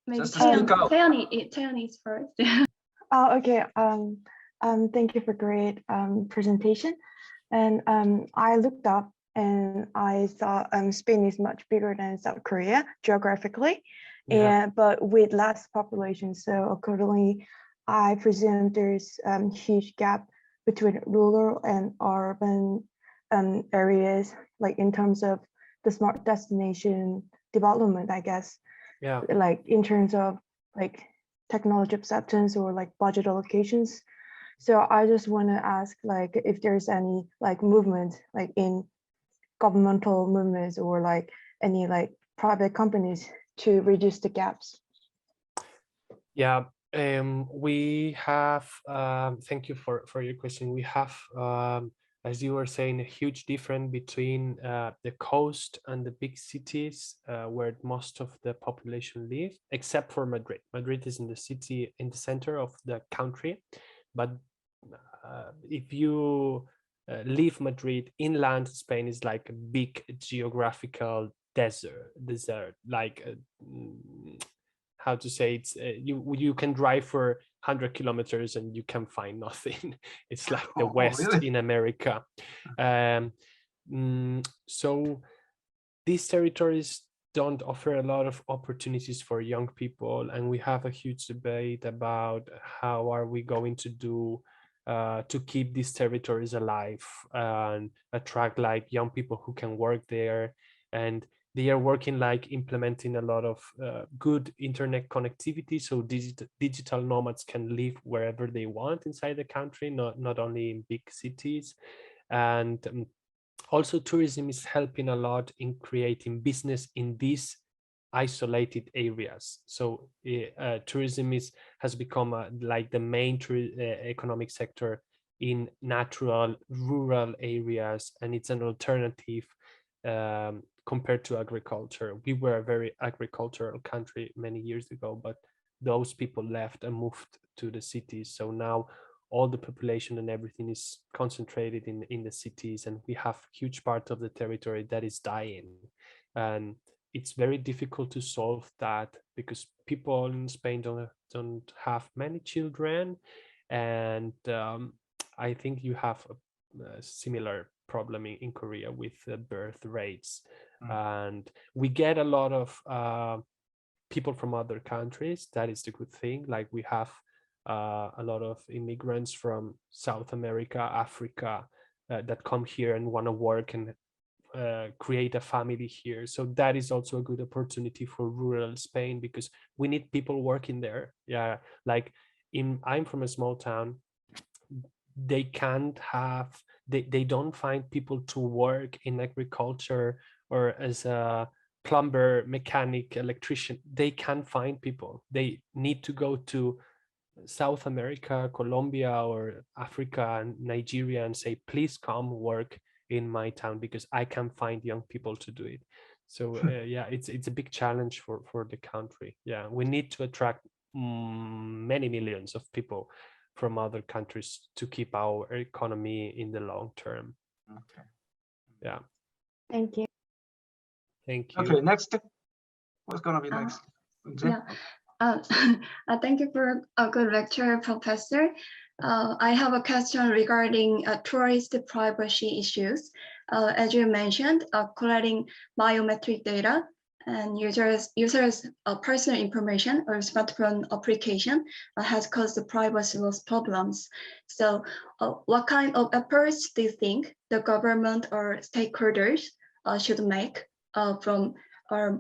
Maybe Taeyeon's first. Oh, okay. Thank you for great presentation. And I looked up and I thought Spain is much bigger than South Korea geographically, but with less population. So accordingly, I presume there's a huge gap between rural and urban areas, like in terms of the smart destination development, I guess. Yeah. Like in terms of like technology acceptance or like budget allocations. So I just want to ask like if there's any like movement like in governmental movements or like any like private companies to reduce the gaps. Yeah, we have, thank you for your question. We have, as you were saying, a huge difference between the coast and the big cities where most of the population live, except for Madrid. Madrid is in the city, in the center of the country. But if you leave Madrid, inland Spain is like a big geographical desert, like how to say, it's you can drive for 100 kilometers and you can find nothing. It's like the West really? in America. So these territories don't offer a lot of opportunities for young people, and we have a huge debate about how are we going to do to keep these territories alive and attract like young people who can work there. And they are working like implementing a lot of good internet connectivity, so digital nomads can live wherever they want inside the country, not only in big cities. And also tourism is helping a lot in creating business in these isolated areas. So tourism has become like the main economic sector in natural rural areas, and it's an alternative compared to agriculture. We were a very agricultural country many years ago, but those people left and moved to the cities. So now all the population and everything is concentrated in the cities, and we have huge part of the territory that is dying. And it's very difficult to solve that because people in Spain don't have many children, and I think you have a similar problem in Korea with birth rates. And we get a lot of people from other countries. That is the good thing. Like we have a lot of immigrants from South America, Africa, that come here and want to work and create a family here. So that is also a good opportunity for rural Spain because we need people working there. Yeah, like I'm from a small town. They can't have, they don't find people to work in agriculture or as a plumber, mechanic, electrician. They can't find people. They need to go to South America, Colombia, or Africa and Nigeria and say, please come work in my town because I can find young people to do it. So yeah, it's a big challenge for the country. Yeah, we need to attract many millions of people from other countries to keep our economy in the long term. Okay. Yeah. Thank you. Thank you. Okay, next. What's gonna be next? Yeah. Thank you for a good lecture, Professor. I have a question regarding tourist privacy issues. As you mentioned, collecting biometric data and users' personal information or smartphone application has caused the privacy loss problems. So what kind of efforts do you think the government or stakeholders should make from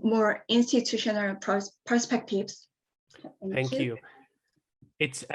more institutional perspectives? Thank you. It's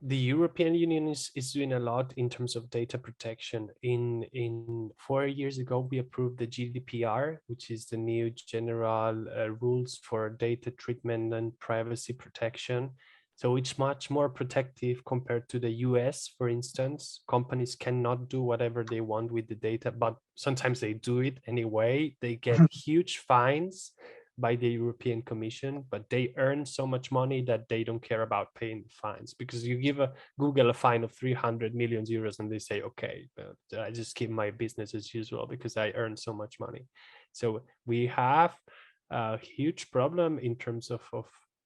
the European Union is doing a lot in terms of data protection. In 4 years ago, we approved the GDPR, which is the new general rules for data treatment and privacy protection. So it's much more protective compared to the US, for instance. Companies cannot do whatever they want with the data, but sometimes they do it anyway. They get huge fines by the European Commission, but they earn so much money that they don't care about paying fines, because you give Google a fine of 300 million euros and they say, okay, but I just keep my business as usual because I earn so much money. So we have a huge problem in terms of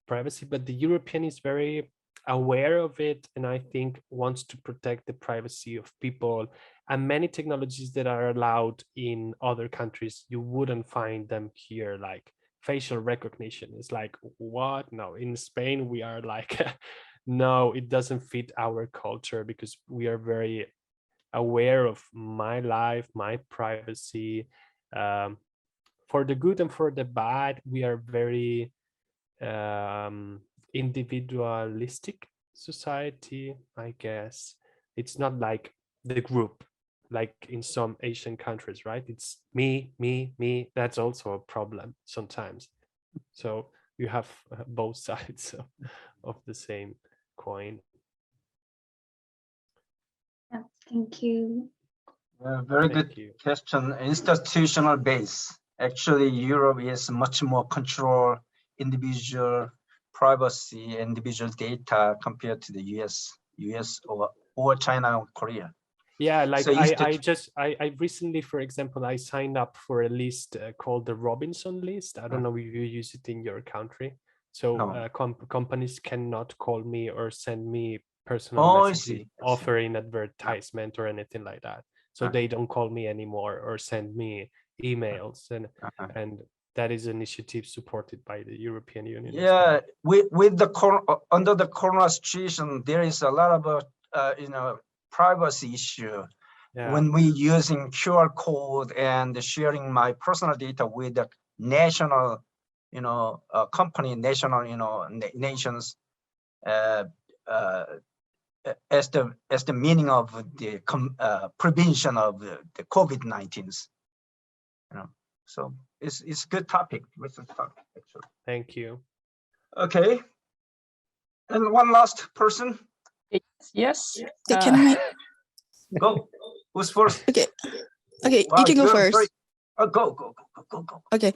privacy, but the European is very aware of it, and I think wants to protect the privacy of people. And many technologies that are allowed in other countries, you wouldn't find them here, like facial recognition. It's like, what? No, in Spain, we are like, no, it doesn't fit our culture because we are very aware of my life, my privacy. For the good and for the bad, we are very individualistic society, I guess. It's not like the group, like in some Asian countries, right? It's me, me, me. That's also a problem sometimes. So you have both sides of the same coin. Yeah, thank you. Very good question. Institutional base. Actually, Europe is much more control individual privacy, individual data compared to the US or China or Korea. Yeah, like so I recently, for example, I signed up for a list called the Robinson list. I don't know if you use it in your country. So no. Companies cannot call me or send me personal messages offering advertisement or anything like that. So they don't call me anymore or send me emails, and that is an initiative supported by the European Union. Yeah, with the under the corona situation, there is a lot of privacy issue. Yeah. When we using QR code and sharing my personal data with the national, company, national, nations, as the meaning of the prevention of the COVID-19. So it's a good topic. Actually. Thank you. Okay. And one last person. Yes. Can I go? Who's first? Okay. Okay, wow, you can go first. Go. Okay.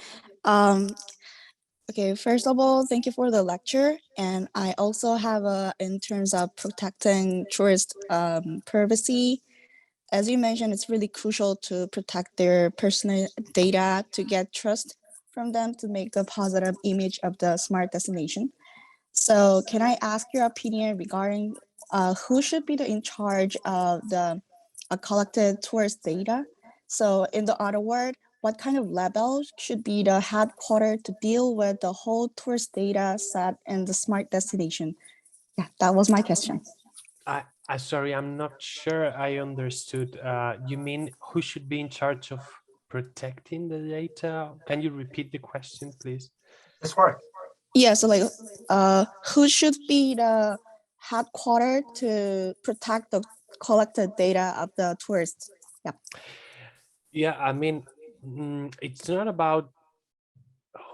Okay, first of all, thank you for the lecture. And I also have in terms of protecting tourist privacy, as you mentioned, it's really crucial to protect their personal data to get trust from them to make a positive image of the smart destination. So can I ask your opinion regarding who should be in charge of the collected tourist data? So in the other word, what kind of level should be the headquarters to deal with the whole tourist data set in the smart destination? Yeah, that was my question. Sorry, I'm not sure I understood. You mean who should be in charge of protecting the data? Can you repeat the question, please? That's right. Yeah, so like, who should be the headquarters to protect the collected data of the tourists? Yeah. Yeah, I mean, it's not about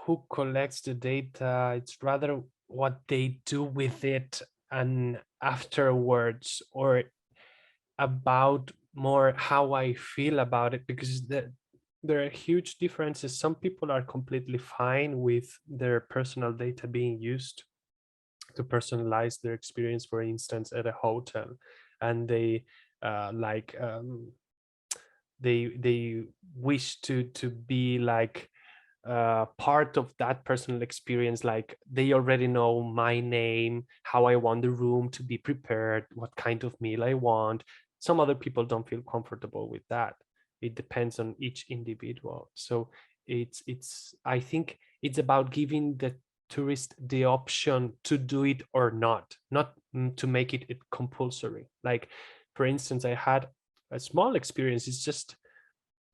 who collects the data. It's rather what they do with it and afterwards, or about more how I feel about it, because there are huge differences. Some people are completely fine with their personal data being used to personalize their experience, for instance, at a hotel, and they they wish to be like part of that personal experience, like they already know my name, how I want the room to be prepared, what kind of meal I want. Some other people don't feel comfortable with that. It depends on each individual. So I think it's about giving the tourist the option to do it or not to make it compulsory. Like, for instance, I had a small experience. It's just,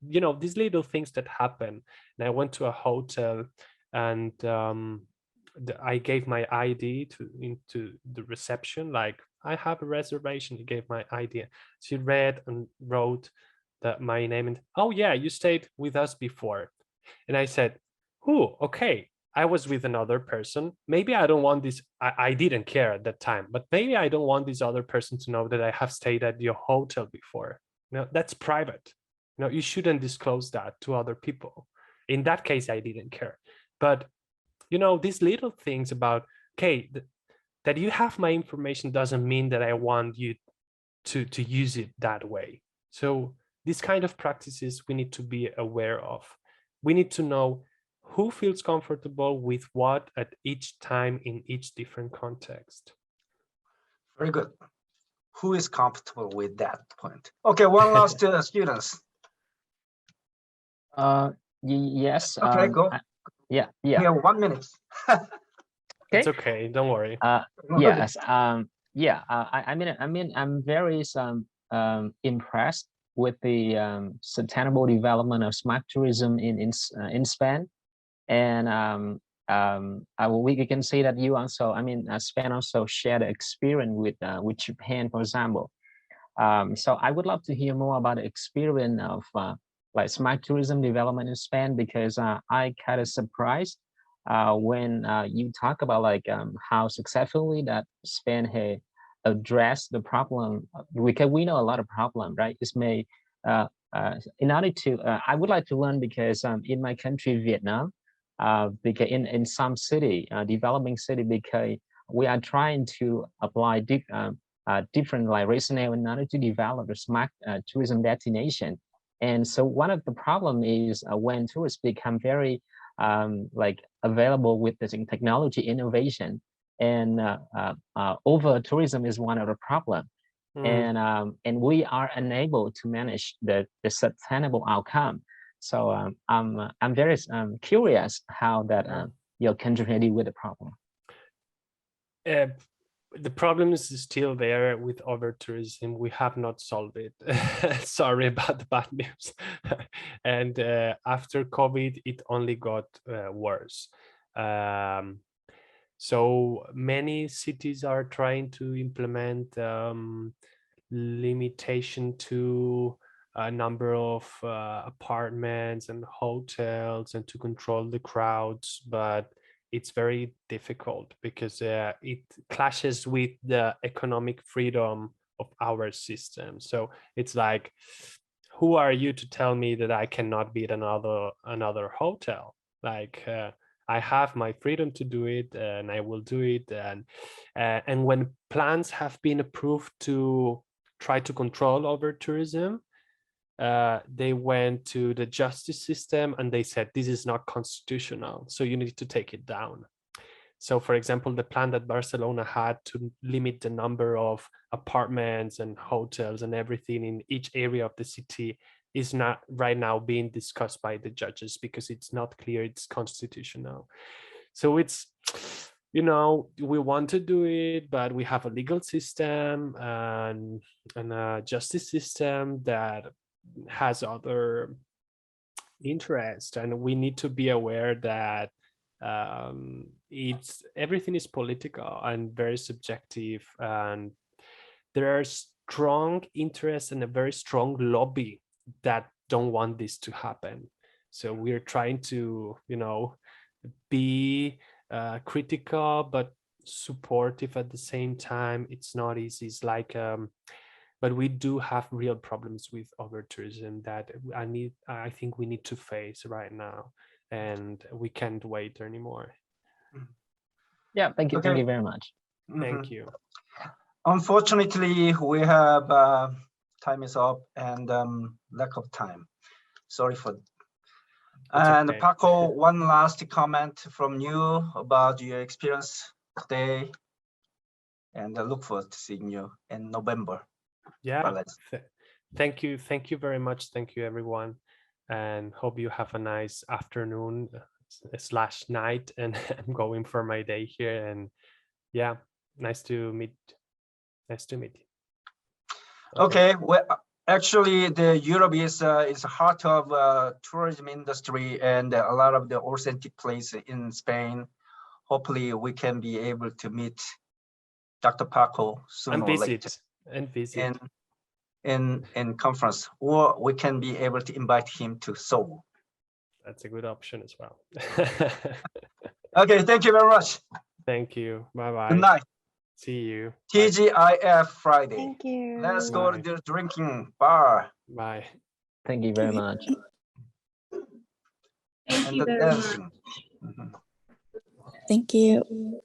these little things that happen. And I went to a hotel, and I gave my ID into the reception, like, I have a reservation. He gave my ID. She read and wrote my name, and, oh yeah, you stayed with us before. And I said, oh, okay, I was with another person. Maybe I don't want this. I didn't care at that time, but maybe I don't want this other person to know that I have stayed at your hotel before. That's private. You shouldn't disclose that to other people. In that case, I didn't care. But, these little things about, okay, that you have my information doesn't mean that I want you to use it that way. So these kind of practices we need to be aware of. We need to know who feels comfortable with what at each time in each different context. Very good. Who is comfortable with that point? Okay, one last students. Yes. Okay, go. Yeah. We have 1 minute. Okay. It's okay. Don't worry. Yes. Yeah. I'm very impressed with the sustainable development of smart tourism in Spain, and we can see that you also, Spain also shared experience with Japan, for example. So I would love to hear more about the experience of like smart tourism development in Spain, because I kind of surprised when you talk about like how successfully that Spain had addressed the problem. We know a lot of problem, right? It's made in order to I would like to learn, because in my country, Vietnam, because in some city, developing city, because we are trying to apply different like rationale in order to develop a smart tourism destination. And so one of the problem is when tourists become very like available with the technology innovation, and over tourism is one of the problem. And we are unable to manage the sustainable outcome. So I'm very curious how that your country can deal with the problem. The problem is still there with over tourism. We have not solved it. Sorry about the bad news. And after COVID, it only got worse. So many cities are trying to implement limitation to a number of apartments and hotels, and to control the crowds, but it's very difficult because it clashes with the economic freedom of our system. So it's like, who are you to tell me that I cannot be at another hotel? Like I have my freedom to do it, and I will do it. And when plans have been approved to try to control over tourism, they went to the justice system and they said, this is not constitutional, so you need to take it down. So for example, the plan that Barcelona had to limit the number of apartments and hotels and everything in each area of the city is not right now being discussed by the judges, because it's not clear it's constitutional. So it's, we want to do it, but we have a legal system and a justice system that has other interest, and we need to be aware that everything is political and very subjective, and there are strong interests and a very strong lobby that don't want this to happen. So we're trying to be critical but supportive at the same time. It's not easy. It's like but we do have real problems with over-tourism that I think we need to face right now, and we can't wait anymore. Yeah, thank you. Okay. Thank you very much. Thank you. Unfortunately, we have time is up and lack of time. Sorry for. And okay. Paco, one last comment from you about your experience today, and I look forward to seeing you in November. Yeah, thank you very much. Thank you, everyone, and hope you have a nice afternoon / night. And I'm going for my day here, and yeah, nice to meet you. Okay, well, actually, the Europe is the heart of tourism industry, and a lot of the authentic place in Spain. Hopefully, we can be able to meet Dr. Paco soon or later. And visit in conference, or we can be able to invite him to Seoul. That's a good option as well. Okay, thank you very much. Thank you. Bye-bye. Good night. See you. TGIF Friday. Thank you. Let's go to the drinking bar. Bye. Thank you very much. Thank you very much. Thank you.